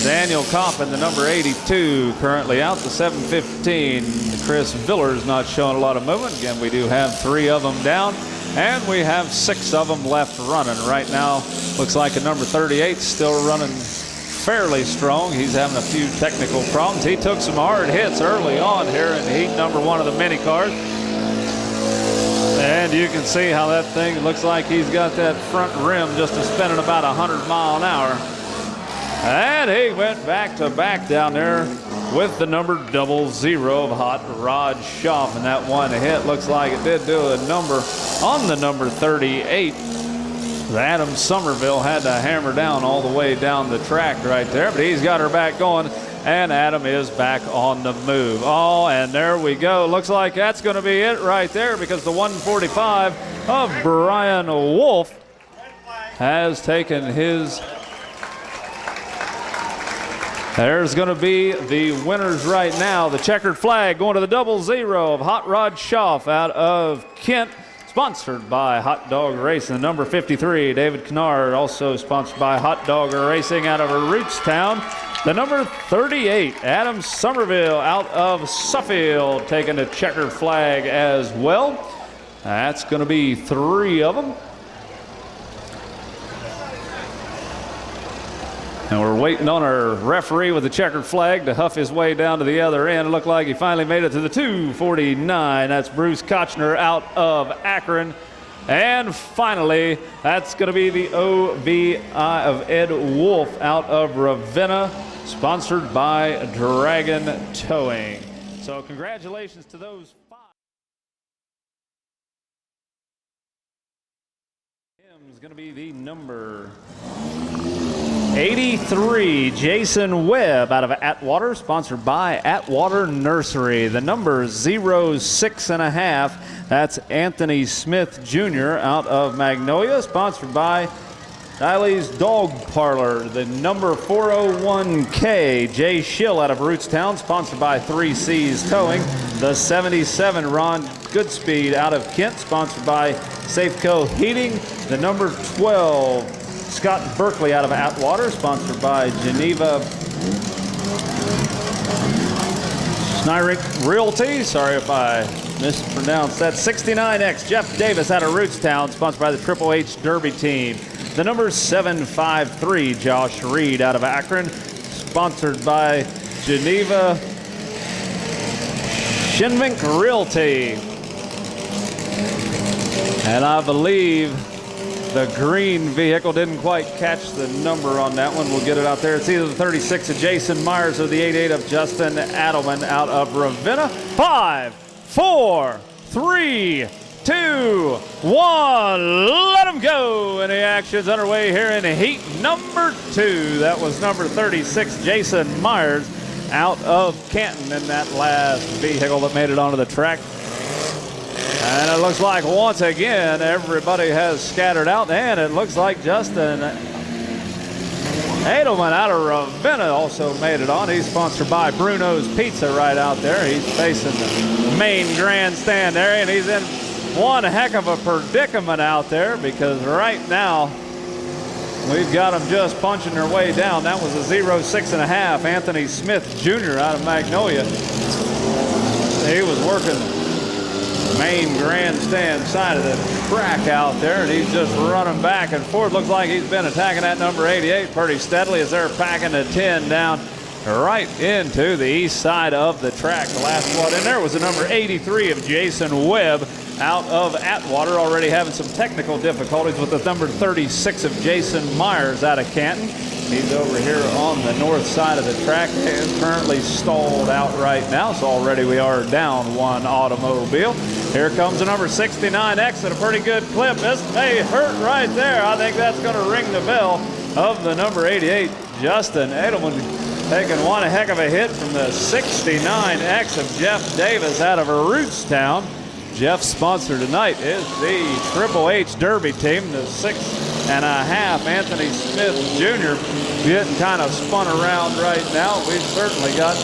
Daniel Coppin, the number 82, currently out. The 715, Chris Villers not showing a lot of movement. Again, we do have 3 of them down, and we have 6 of them left running. Right now, looks like a number 38 still running fairly strong. He's having a few technical problems. He took some hard hits early on here in heat number 1 of the mini cars. And you can see how that thing looks like he's got that front rim just spinning about 100 miles an hour. And he went back to back down there with the number 00 of Hot Rod Schaff. And that one hit looks like it did do a number on the number 38. Adam Somerville had to hammer down all the way down the track right there, but he's got her back going, and Adam is back on the move. Oh, and there we go. Looks like that's going to be it right there, because the 145 of Brian Wolf has taken his. There's going to be the winners right now. The checkered flag going to the 00 of Hot Rod Schaff out of Kent, sponsored by Hot Dog Racing. Number 53, David Kennard, also sponsored by Hot Dog Racing out of Rootstown. The number 38, Adam Somerville out of Suffield, taking the checkered flag as well. That's going to be 3 of them. And we're waiting on our referee with the checkered flag to huff his way down to the other end. It looked like he finally made it to the 249. That's Bruce Kochner out of Akron. And finally, that's going to be the OBI of Ed Wolf out of Ravenna, sponsored by Dragon Towing. So congratulations to those 5. Is going to be the number 83, Jason Webb out of Atwater, sponsored by Atwater Nursery. The number 06.5, that's Anthony Smith Jr. out of Magnolia, sponsored by Diley's Dog Parlor. The number 401K, Jay Schill out of Rootstown, sponsored by 3C's Towing. The 77, Ron Goodspeed out of Kent, sponsored by Safeco Heating. The number 12, Scott Berkeley out of Atwater, sponsored by Geneva Schneirik Realty. Sorry if I mispronounced that. 69X, Jeff Davis out of Rootstown, sponsored by the Triple H Derby Team. The number 753, Josh Reed out of Akron, sponsored by Geneva Schinvink Realty. And I believe the green vehicle didn't quite catch the number on that one. We'll get it out there. It's either the 36 of Jason Myers or the 88 of Justin Adelman out of Ravenna. 5, 4, 3, 2, 1. Let them go. And the action's underway here in heat number 2. That was number 36, Jason Myers out of Canton in that last vehicle that made it onto the track. And it looks like once again everybody has scattered out, and it looks like Justin Edelman out of Ravenna also made it on. He's sponsored by Bruno's Pizza right out there. He's facing the main grandstand area, and he's in one heck of a predicament out there because right now we've got them just punching their way down. That was a 0.6.5. Anthony Smith Jr. out of Magnolia. He was working the main grandstand side of the track out there, and he's just running back and forth. Looks like he's been attacking that number 88 pretty steadily as they're packing the 10 down right into the east side of the track. The last one in there was the number 83 of Jason Webb out of Atwater, already having some technical difficulties with the number 36 of Jason Myers out of Canton. He's over here on the north side of the track and currently stalled out right now, so already we are down one automobile. Here comes the number 69X at a pretty good clip. This may hurt right there. I think that's going to ring the bell of the number 88, Justin Edelman, taking one heck of a hit from the 69X of Jeff Davis out of Rootstown. Jeff's sponsor tonight is the Triple H Derby team, the 6.5 Anthony Smith Jr. getting kind of spun around right now. We've certainly got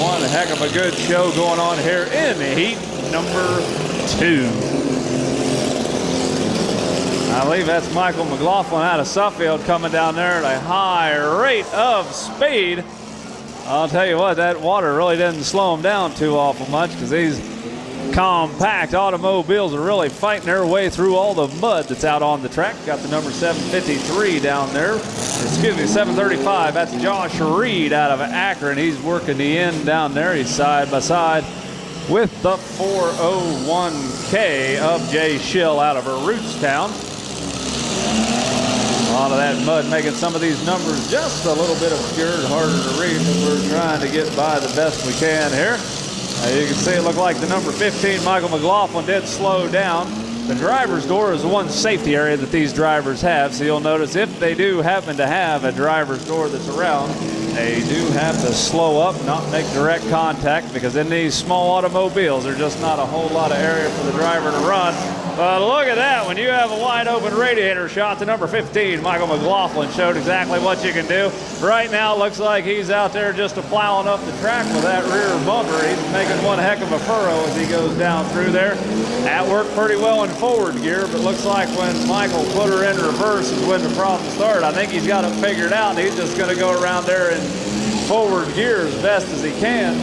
one heck of a good show going on here in heat number 2. I believe that's Michael McLaughlin out of Suffield coming down there at a high rate of speed. I'll tell you what, that water really didn't slow him down too awful much because these compact automobiles are really fighting their way through all the mud that's out on the track. Got the number 753 down there. Excuse me, 735. That's Josh Reed out of Akron. He's working the end down there. He's side by side with the 401K of Jay Schill out of Rootstown. A lot of that mud making some of these numbers just a little bit obscured, harder to read, but we're trying to get by the best we can here. You can see it looked like the number 15, Michael McLaughlin, did slow down. The driver's door is the one safety area that these drivers have, so you'll notice if they do happen to have a driver's door that's around, they do have to slow up, not make direct contact, because in these small automobiles, there's just not a whole lot of area for the driver to run. But look at that, when you have a wide open radiator shot, the number 15, Michael McLaughlin, showed exactly what you can do. Right now, it looks like he's out there just plowing up the track with that rear bumper. He's making one heck of a furrow as he goes down through there. That worked pretty well in forward gear, but looks like when Michael put her in reverse is when the problem started. I think he's got it figured out, and he's just going to go around there in forward gear as best as he can.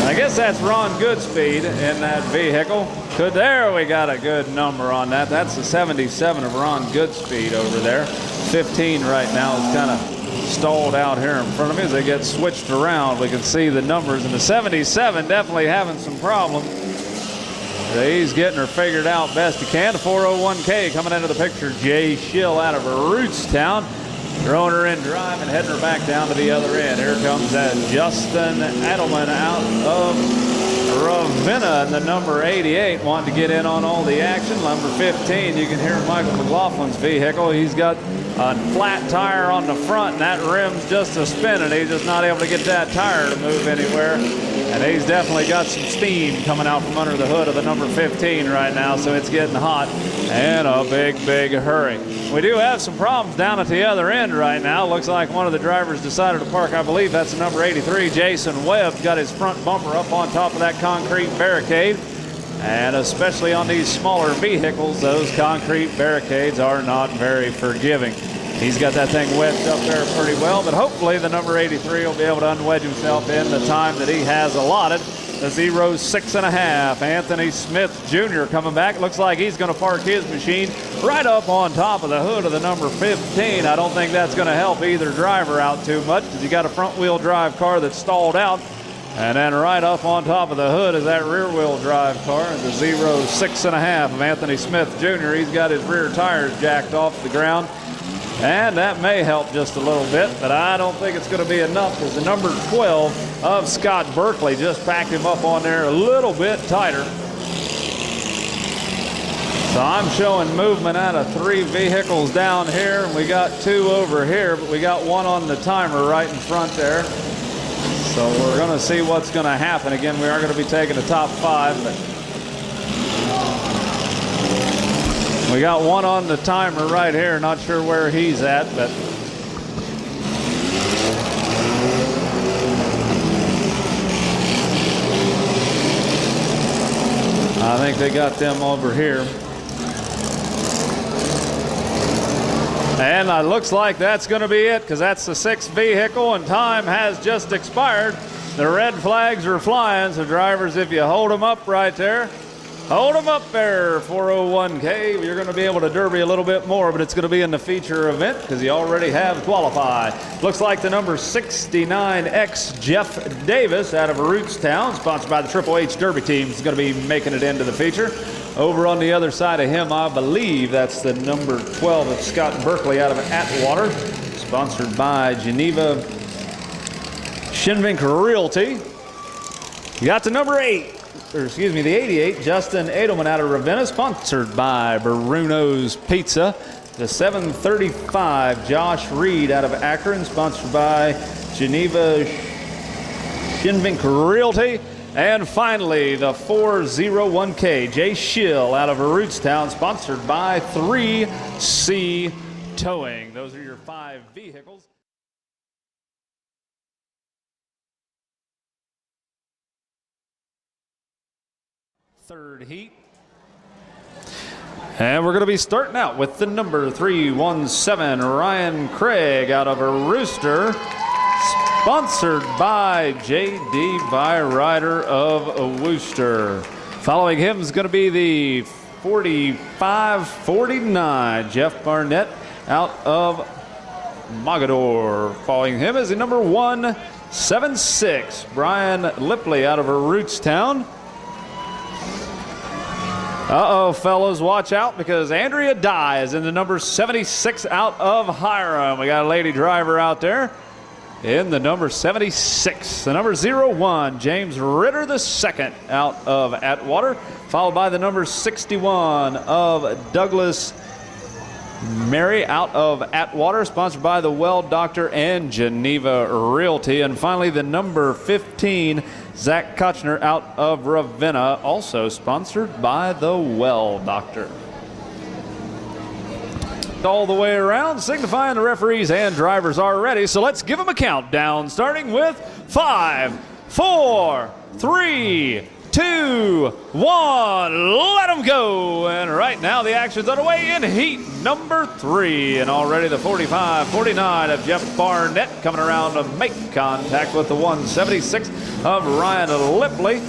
I guess that's Ron Goodspeed in that vehicle. There we got a good number on that. That's the 77 of Ron Goodspeed over there. 15 right now is kind of stalled out here in front of me. As they get switched around, we can see the numbers, and the 77 definitely having some problems. He's getting her figured out best he can. The 401K coming into the picture, Jay Schill out of Rootstown. Throwing her in drive and heading her back down to the other end. Here comes that Justin Edelman out of Ravenna, and the number 88 wanting to get in on all the action. Number 15, you can hear Michael McLaughlin's vehicle. He's got a flat tire on the front, and that rim's just a spinning. He's just not able to get that tire to move anywhere. And he's definitely got some steam coming out from under the hood of the number 15 right now, so it's getting hot in a big, big hurry. We do have some problems down at the other end right now. Looks like one of the drivers decided to park. I believe that's the number 83, Jason Webb. Got his front bumper up on top of that concrete barricade. And especially on these smaller vehicles, those concrete barricades are not very forgiving. He's got that thing wedged up there pretty well, but hopefully the number 83 will be able to unwedge himself in the time that he has allotted. The 0.6.5, Anthony Smith Jr. coming back. Looks like he's going to park his machine right up on top of the hood of the number 15. I don't think that's going to help either driver out too much because you got a front-wheel drive car that's stalled out. And then right up on top of the hood is that rear-wheel drive car, the 0.6.5 of Anthony Smith Jr. He's got his rear tires jacked off the ground. And that may help just a little bit, but I don't think it's going to be enough because the number 12 of Scott Berkeley just packed him up on there a little bit tighter. So I'm showing movement out of 3 vehicles down here, and we got 2 over here, but we got 1 on the timer right in front there. So we're going to see what's going to happen. Again, we are going to be taking the top 5, but we got 1 on the timer right here. Not sure where he's at, but think they got them over here. And it looks like that's going to be it, because that's the 6th vehicle, and time has just expired. The red flags are flying, so drivers, if you hold them up right there, hold them up there, 401K. You're going to be able to derby a little bit more, but it's going to be in the feature event because you already have qualified. Looks like the number 69X Jeff Davis out of Rootstown, sponsored by the Triple H Derby team, is going to be making it into the feature. Over on the other side of him, I believe that's the number 12 of Scott Berkeley out of Atwater, sponsored by Geneva Shinvink Realty. You got the number 8. The 88, Justin Edelman out of Ravenna, sponsored by Bruno's Pizza. The 735, Josh Reed out of Akron, sponsored by Geneva Shinvink Realty. And finally, the 401K, Jay Schill out of Rootstown, sponsored by 3C Towing. Those are your 5 vehicles. Third heat. And we're going to be starting out with the number 317, Ryan Craig out of a Rooster, sponsored by J.D. Byrider of Worcester. Following him is going to be the 45-49, Jeff Barnett out of Mogador. Following him is the number 176, Brian Lipley out of Rootstown. Uh-oh, fellas, watch out, because Andrea Dye is in the number 76 out of Hiram. We got a lady driver out there in the number 76. The number 01, James Ritter II out of Atwater, followed by the number 61 of Douglas Mary out of Atwater, sponsored by the Well Doctor and Geneva Realty. And finally, the number 15, Zach Kochner out of Ravenna, also sponsored by the Well Doctor. All the way around, signifying the referees and drivers are ready. So let's give them a countdown, starting with 5, 4, 3, 2, 1. Let them go. And right now the action's underway in heat number 3. And already the 45-49 of Jeff Barnett coming around to make contact with the 176 of Ryan Lipley.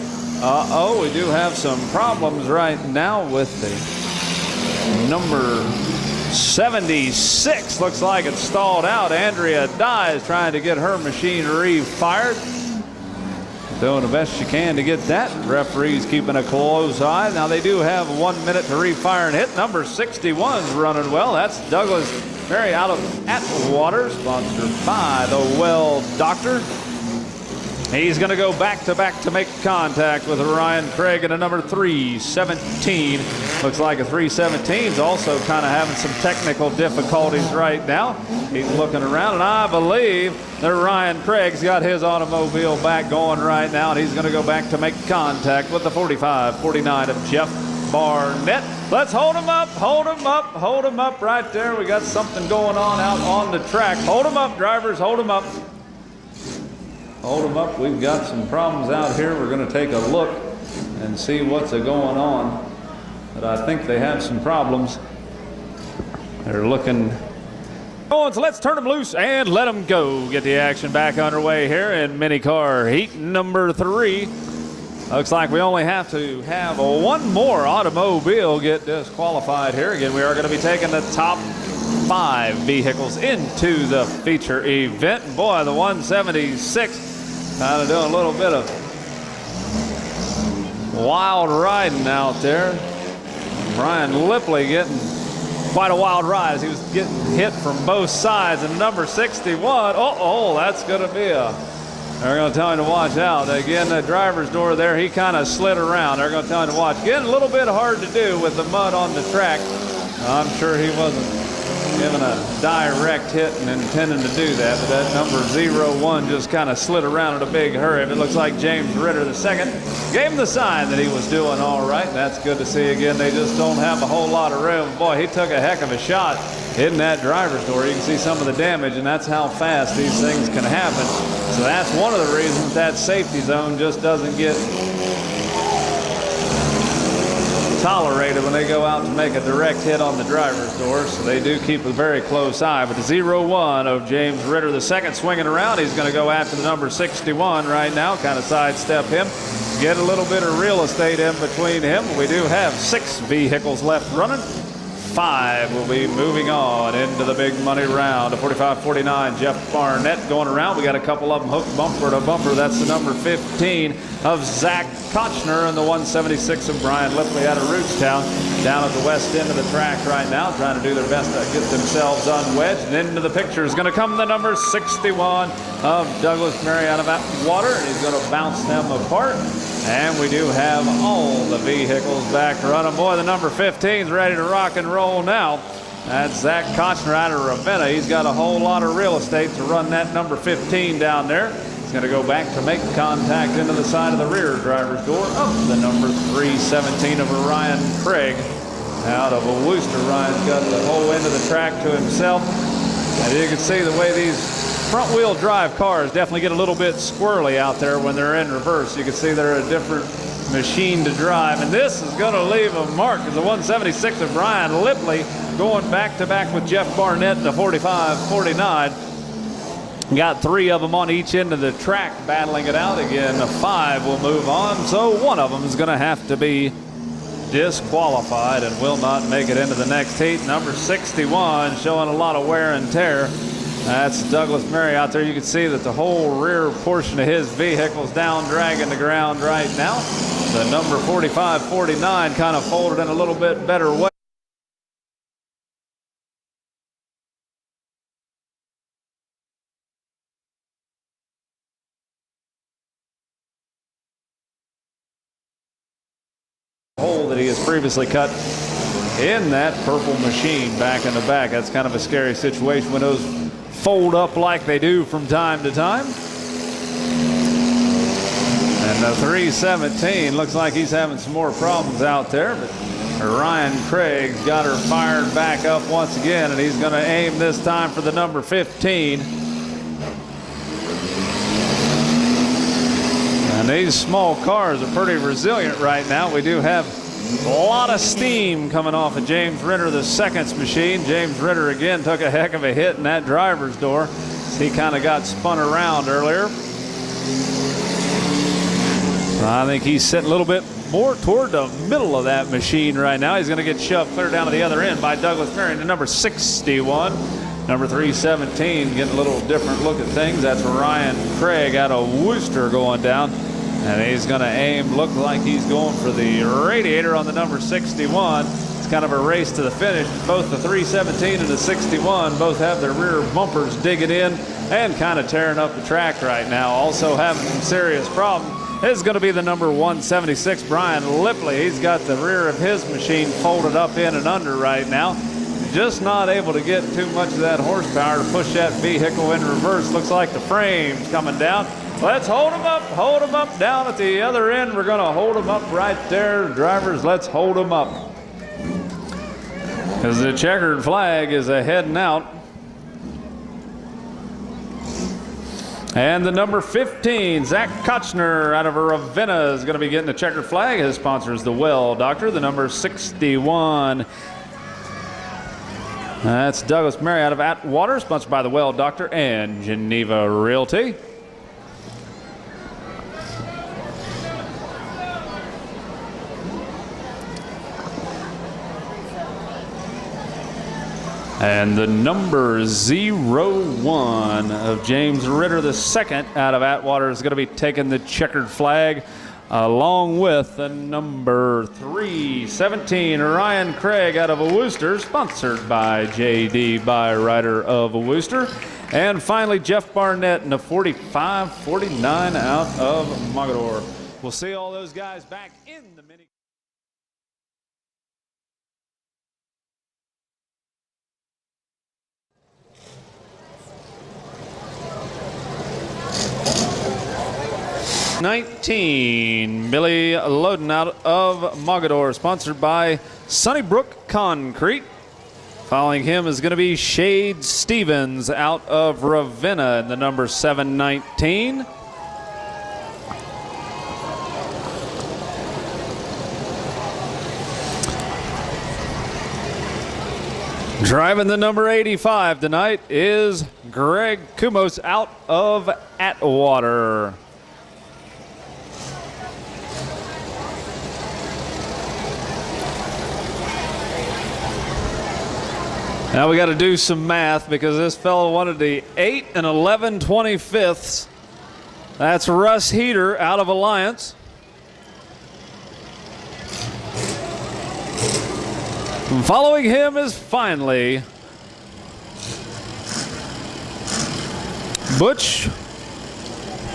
Uh-oh, we do have some problems right now with the number 76. Looks like it's stalled out. Andrea Dye is trying to get her machine refired. Doing the best she can to get that. Referee's keeping a close eye. Now they do have 1 minute to refire and hit. Number 61's running well. That's Douglas Mary out of Atwater, sponsored by the Well Doctor. He's going to go back-to-back to make contact with Ryan Craig in a number 317. Looks like a 317's also kind of having some technical difficulties right now. He's looking around, and I believe that Ryan Craig's got his automobile back going right now, and he's going to go back to make contact with the 45-49 of Jeff Barnett. Let's hold him up, hold him up, hold him up right there. We got something going on out on the track. Hold him up, drivers, hold him up. Hold them up. We've got some problems out here. We're going to take a look and see what's going on. But I think they have some problems. They're looking. So let's turn them loose and let them go. Get the action back underway here in mini car heat number 3. Looks like we only have to have one more automobile get disqualified here. Again, we are going to be taking the top 5 vehicles into the feature event. Boy, the 176 kind of doing a little bit of wild riding out there. Brian Lipley getting quite a wild ride as he was getting hit from both sides. And number 61, that's going to be they're going to tell him to watch out. Again, the driver's door there, he kind of slid around. They're going to tell him to watch. Getting a little bit hard to do with the mud on the track. I'm sure he wasn't giving a direct hit and intending to do that, but that number 01 just kind of slid around in a big hurry. It looks like James Ritter II gave him the sign that he was doing all right. That's good to see. Again, they just don't have a whole lot of room. Boy, he took a heck of a shot hitting that driver's door. You can see some of the damage, and that's how fast these things can happen. So that's one of the reasons that safety zone just doesn't get tolerated when they go out and make a direct hit on the driver's door, so they do keep a very close eye. But the 0-1 of James Ritter, the second, swinging around. He's going to go after the number 61 right now, kind of sidestep him, get a little bit of real estate in between him. We do have 6 vehicles left running. 5 will be moving on into the big money round. A 45-49, Jeff Barnett going around. We got a couple of them hooked bumper to bumper. That's the number 15 of Zach Kochner and the 176 of Brian Lipley out of Rootstown. Down at the west end of the track right now, trying to do their best to get themselves unwedged. And into the picture is going to come the number 61 of Douglas Murray out of Atwater. He's going to bounce them apart. And we do have all the vehicles back running. Boy, the number 15 is ready to rock and roll now. That's Zach Kochner out of Ravenna. He's got a whole lot of real estate to run that number 15 down there. He's going to go back to make contact into the side of the rear driver's door. Up the number 317 of Ryan Craig out of Worcester. Ryan's got the whole end of the track to himself. And you can see the way these front-wheel drive cars definitely get a little bit squirrely out there when they're in reverse. You can see they're a different machine to drive, and this is going to leave a mark as the 176 of Brian Lipley going back-to-back with Jeff Barnett in the 45-49. Got 3 of them on each end of the track battling it out. Again, the 5 will move on, so one of them is going to have to be disqualified and will not make it into the next heat. Number 61 showing a lot of wear and tear. That's Douglas Murray out there. You can see that the whole rear portion of his vehicle's down, dragging the ground right now. The number 45-49 kind of folded in a little bit better way. Hole that he has previously cut in that purple machine back in the back. That's kind of a scary situation when those fold up like they do from time to time. And the 317 looks like he's having some more problems out there, but Ryan Craig's got her fired back up once again, and he's going to aim this time for the number 15. And these small cars are pretty resilient right now. We do have a lot of steam coming off of James Ritter, the second's machine. James Ritter again took a heck of a hit in that driver's door. He kind of got spun around earlier. I think he's sitting a little bit more toward the middle of that machine right now. He's going to get shoved clear down to the other end by Douglas Murray, the number 61. Number 317 getting a little different look at things. That's Ryan Craig out of Worcester going down. And he's going to aim, look like he's going for the radiator on the number 61. It's kind of a race to the finish. Both the 317 and the 61 both have their rear bumpers digging in and kind of tearing up the track right now. Also having some serious problems is going to be the number 176, Brian Lipley. He's got the rear of his machine folded up in and under right now. Just not able to get too much of that horsepower to push that vehicle in reverse. Looks like the frame's coming down. Let's hold them up down at the other end. We're going to hold them up right there. Drivers, let's hold them up. Because the checkered flag is heading out. And the number 15, Zach Kochner out of Ravenna, is going to be getting the checkered flag. His sponsor is the Well Doctor, the number 61. That's Douglas Murray out of Atwater, sponsored by the Well Doctor and Geneva Realty. And the number 01 of James Ritter II out of Atwater is going to be taking the checkered flag, along with the number 317, Ryan Craig out of Worcester, sponsored by J.D. Byrider of Worcester. And finally, Jeff Barnett in the 45-49 out of Mogador. We'll see all those guys back in the mini. #19, Billy Loden out of Mogador, sponsored by Sunnybrook Concrete. Following him is going to be Shade Stevens out of Ravenna in the number 719. Driving the number 85 tonight is Greg Kumos out of Atwater. Now we got to do some math because this fellow wanted the 8 and 11/25. That's Russ Heater out of Alliance. And following him is finally Butch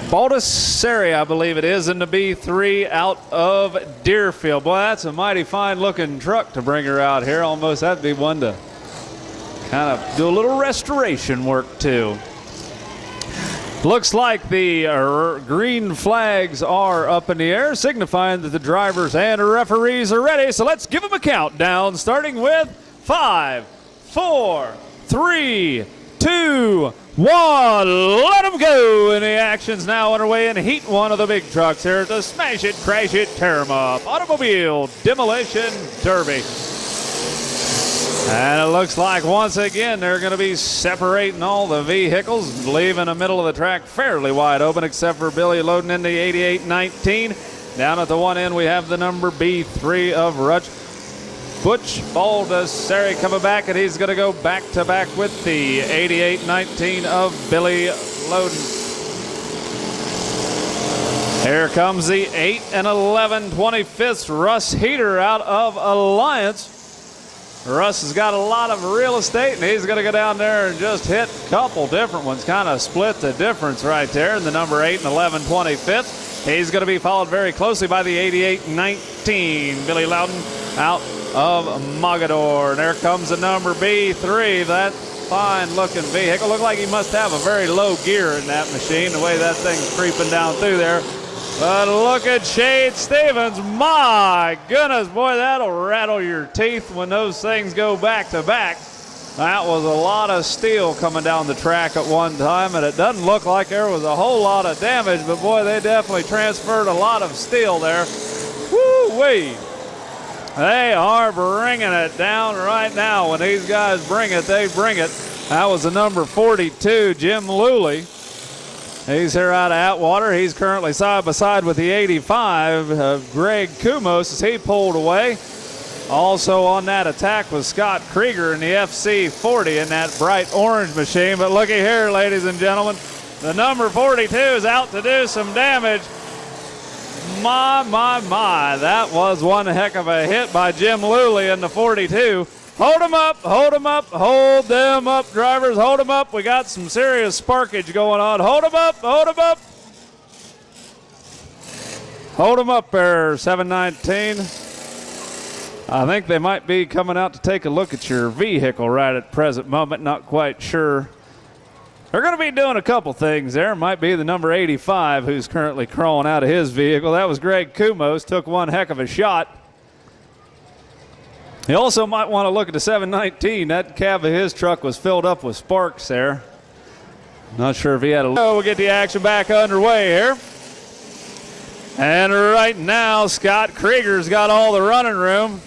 Baldessari, I believe it is, in the B3 out of Deerfield. Boy, that's a mighty fine looking truck to bring her out here. Almost that'd be one to kind of do a little restoration work too. Looks like the green flags are up in the air, signifying that the drivers and referees are ready. So let's give them a countdown, starting with 5, 4, 3, 2, 1. Let them go. And the action's now underway in Heat 1 of the big trucks here at the Smash It, Crash It, Tear 'em Up Automobile Demolition Derby. And it looks like once again they're going to be separating all the vehicles, leaving the middle of the track fairly wide open except for Billy loading in the 88-19. Down at the one end we have the number B3 of Butch Baldessari coming back, and he's going to go back to back with the 88-19 of Billy Loden. Here comes the 8 and 11/25 Russ Heater out of Alliance. Russ has got a lot of real estate, and he's going to go down there and just hit a couple different ones, kind of split the difference right there in the number 8 and 11/25. He's going to be followed very closely by the 88-19, Billy Loudon out of Mogador. And there comes the number B3, that fine-looking vehicle. Looked like he must have a very low gear in that machine, the way that thing's creeping down through there. But look at Shade Stevens. My goodness, boy, that'll rattle your teeth when those things go back to back. That was a lot of steel coming down the track at one time, and it doesn't look like there was a whole lot of damage, but boy, they definitely transferred a lot of steel there. Woo-wee. They are bringing it down right now. When these guys bring it, they bring it. That was the number 42, Jim Luley. He's here out of Atwater. He's currently side by side with the 85, Greg Kumos, as he pulled away. Also on that attack was Scott Krieger in the FC40 in that bright orange machine. But looky here, ladies and gentlemen, the number 42 is out to do some damage. My, that was one heck of a hit by Jim Luley in the 42. Hold them up, hold them up, hold them up, drivers, hold them up. We got some serious sparkage going on. Hold them up, hold them up. Hold them up there, 719. I think they might be coming out to take a look at your vehicle right at present moment, not quite sure. They're going to be doing a couple things there. Might be the number 85 who's currently crawling out of his vehicle. That was Greg Kumos, took one heck of a shot. You also might want to look at the 719. That cab of his truck was filled up with sparks there. Not sure if he had a... We'll get the action back underway here. And right now, Scott Krieger's got all the running room.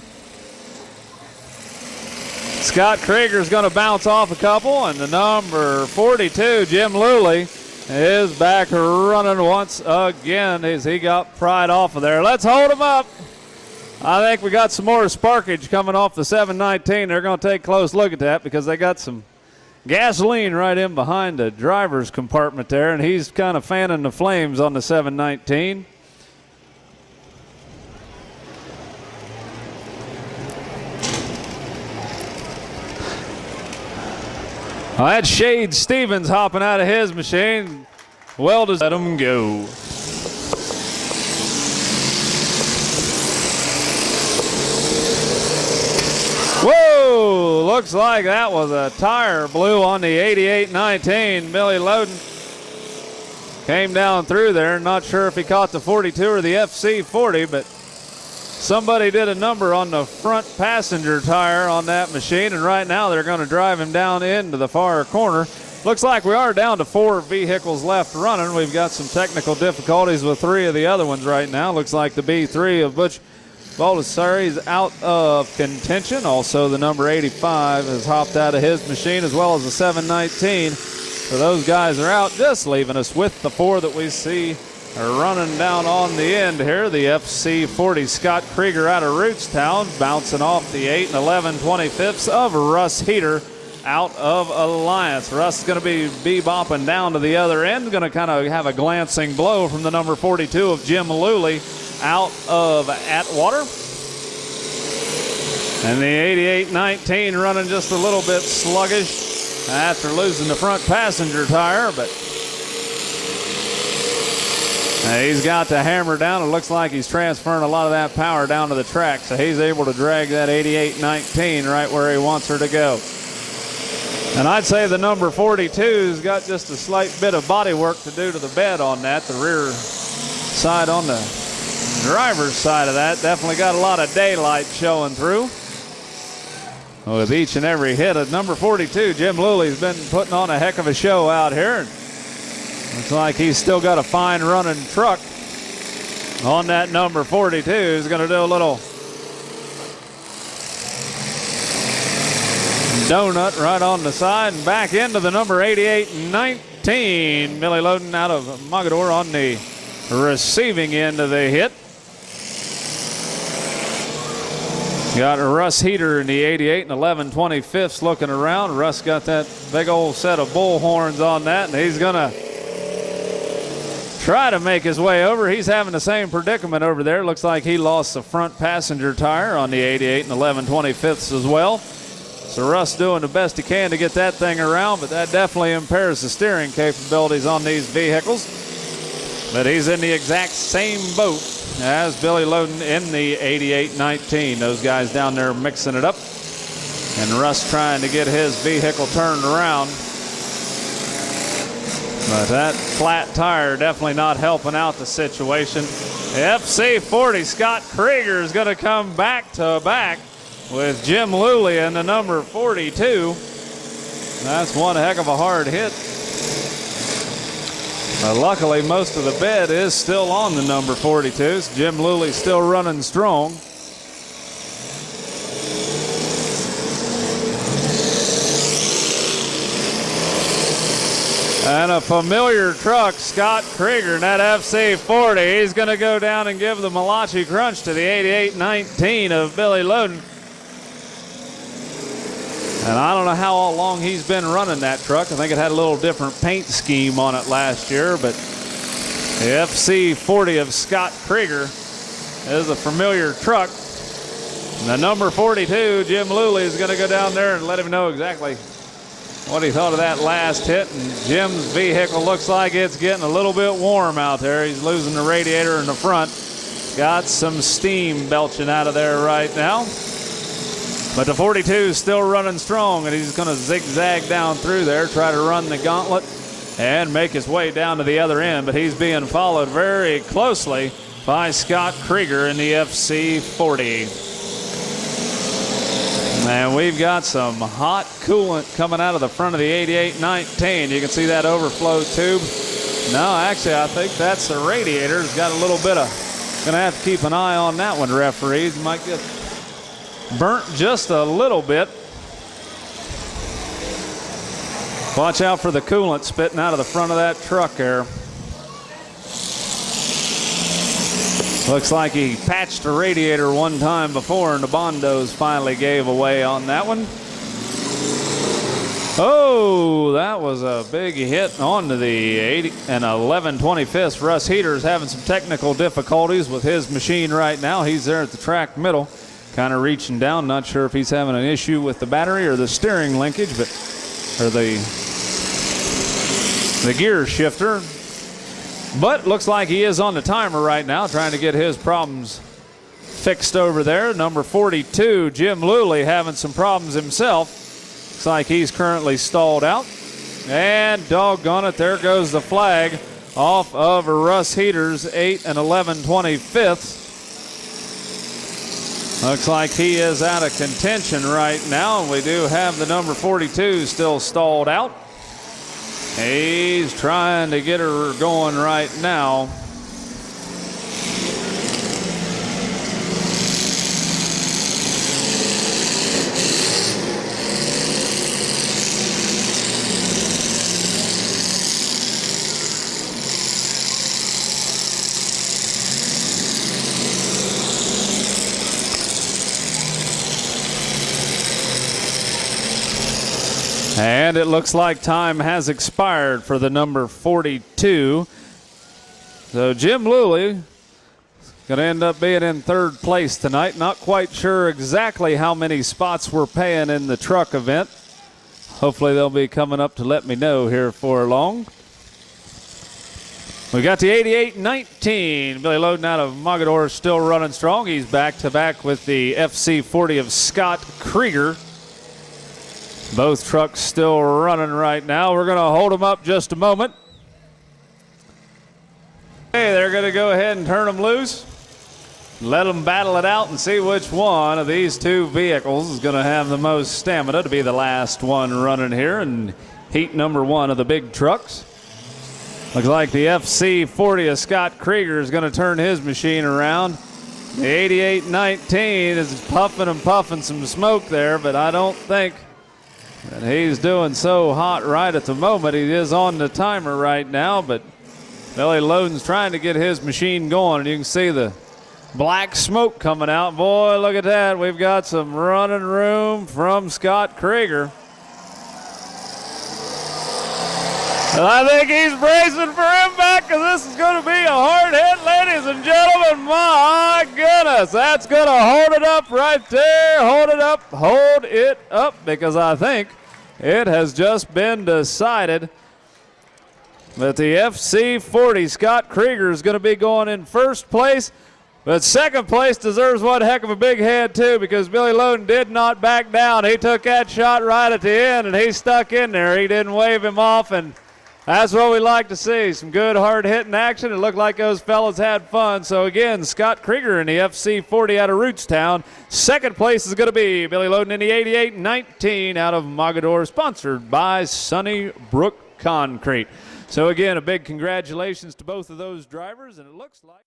Scott Krieger's going to bounce off a couple, and the number 42, Jim Luley, is back running once again as he got pried off of there. Let's hold him up. I think we got some more sparkage coming off the 719. They're going to take a close look at that because they got some gasoline right in behind the driver's compartment there, and he's kind of fanning the flames on the 719. Well, that's Shade Stevens hopping out of his machine. Well, just let him go. Whoa, looks like that was a tire blew on the 88-19. Billy Loden came down through there. Not sure if he caught the 42 or the FC40, but somebody did a number on the front passenger tire on that machine, and right now they're going to drive him down into the far corner. Looks like we are down to 4 vehicles left running. We've got some technical difficulties with 3 of the other ones right now. Looks like the B3 of Butch Baldessari's out of contention. Also, the number 85 has hopped out of his machine, as well as the 719. So those guys are out, just leaving us with the 4 that we see running down on the end here. The FC40 Scott Krieger out of Rootstown, bouncing off the 8 and 11 25ths of Russ Heater out of Alliance. Russ is going to be bebopping down to the other end, going to kind of have a glancing blow from the number 42 of Jim Luley out of Atwater. And the 88-19 running just a little bit sluggish after losing the front passenger tire, but he's got the hammer down. It looks like he's transferring a lot of that power down to the track, so he's able to drag that 88-19 right where he wants her to go. And I'd say the number 42's got just a slight bit of body work to do to the bed on that. The rear side on the driver's side of that definitely got a lot of daylight showing through. With each and every hit of number 42, Jim Luley's been putting on a heck of a show out here. Looks like he's still got a fine running truck on that number 42. He's going to do a little donut right on the side and back into the number 88-19. Billy Loden out of Mogador on the receiving end of the hit. Got Russ Heater in the 88 and 11 25ths looking around. Russ got that big old set of bull horns on that, and he's going to try to make his way over. He's having the same predicament over there. Looks like he lost the front passenger tire on the 88 and 11 25ths as well. So Russ doing the best he can to get that thing around, but that definitely impairs the steering capabilities on these vehicles. But he's in the exact same boat as Billy Loden in the 88-19. Those guys down there mixing it up. And Russ trying to get his vehicle turned around. But that flat tire definitely not helping out the situation. The FC40 Scott Krieger is going to come back to back with Jim Luley and the number 42. That's one heck of a hard hit. Luckily, most of the bed is still on the number 42s. Jim Luley still running strong. And a familiar truck, Scott Krieger, in that FC40. He's going to go down and give the Malachi Crunch to the 88-19 of Billy Loden. And I don't know how long he's been running that truck. I think it had a little different paint scheme on it last year, but the FC40 of Scott Krieger is a familiar truck. And the number 42, Jim Luley, is going to go down there and let him know exactly what he thought of that last hit. And Jim's vehicle looks like it's getting a little bit warm out there. He's losing the radiator in the front. Got some steam belching out of there right now. But the 42 is still running strong, and he's going to zigzag down through there, try to run the gauntlet, and make his way down to the other end. But he's being followed very closely by Scott Krieger in the FC40. And we've got some hot coolant coming out of the front of the 88-19. You can see that overflow tube. No, actually, I think that's the radiator. It's got a little bit of, going to have to keep an eye on that one, referees. Might get burnt just a little bit. Watch out for the coolant spitting out of the front of that truck there. Looks like he patched a radiator one time before, and the Bondos finally gave away on that one. Oh, that was a big hit onto the 80 and 11 25ths. Russ Heater's having some technical difficulties with his machine right now. He's there at the track middle, kind of reaching down. Not sure if he's having an issue with the battery or the steering linkage, or the gear shifter. But looks like he is on the timer right now, trying to get his problems fixed over there. Number 42, Jim Luley, having some problems himself. Looks like he's currently stalled out. And doggone it, there goes the flag off of Russ Heater's 8 and 11 25ths. Looks like he is out of contention right now, and we do have the number 42 still stalled out. He's trying to get her going right now. And it looks like time has expired for the number 42. So Jim Luley going to end up being in third place tonight. Not quite sure exactly how many spots we're paying in the truck event. Hopefully they'll be coming up to let me know here for long. We got the 88-19. Billy Loden out of Mogador still running strong. He's back-to-back with the FC40 of Scott Krieger. Both trucks still running right now. We're going to hold them up just a moment. Hey, they're going to go ahead and turn them loose. Let them battle it out and see which one of these two vehicles is going to have the most stamina to be the last one running here in heat number 1 of the big trucks. Looks like the FC40 of Scott Krieger is going to turn his machine around. The 88-19 is puffing and puffing some smoke there, but I don't think that he's doing so hot right at the moment. He is on the timer right now, but Billy Loden's trying to get his machine going, and you can see the black smoke coming out. Boy, look at that. We've got some running room from Scott Krieger. I think he's bracing for impact because this is going to be a hard hit, ladies and gentlemen. My goodness, that's going to hold it up right there. Hold it up, because I think it has just been decided that the FC40 Scott Krieger is going to be going in first place. But second place deserves one heck of a big head, too, because Billy Loden did not back down. He took that shot right at the end, and he stuck in there. He didn't wave him off, and that's what we like to see. Some good hard-hitting action. It looked like those fellas had fun. So, again, Scott Krieger in the FC40 out of Rootstown. Second place is going to be Billy Loden in the 88-19 out of Mogador, sponsored by Sunnybrook Concrete. So, again, a big congratulations to both of those drivers, and it looks like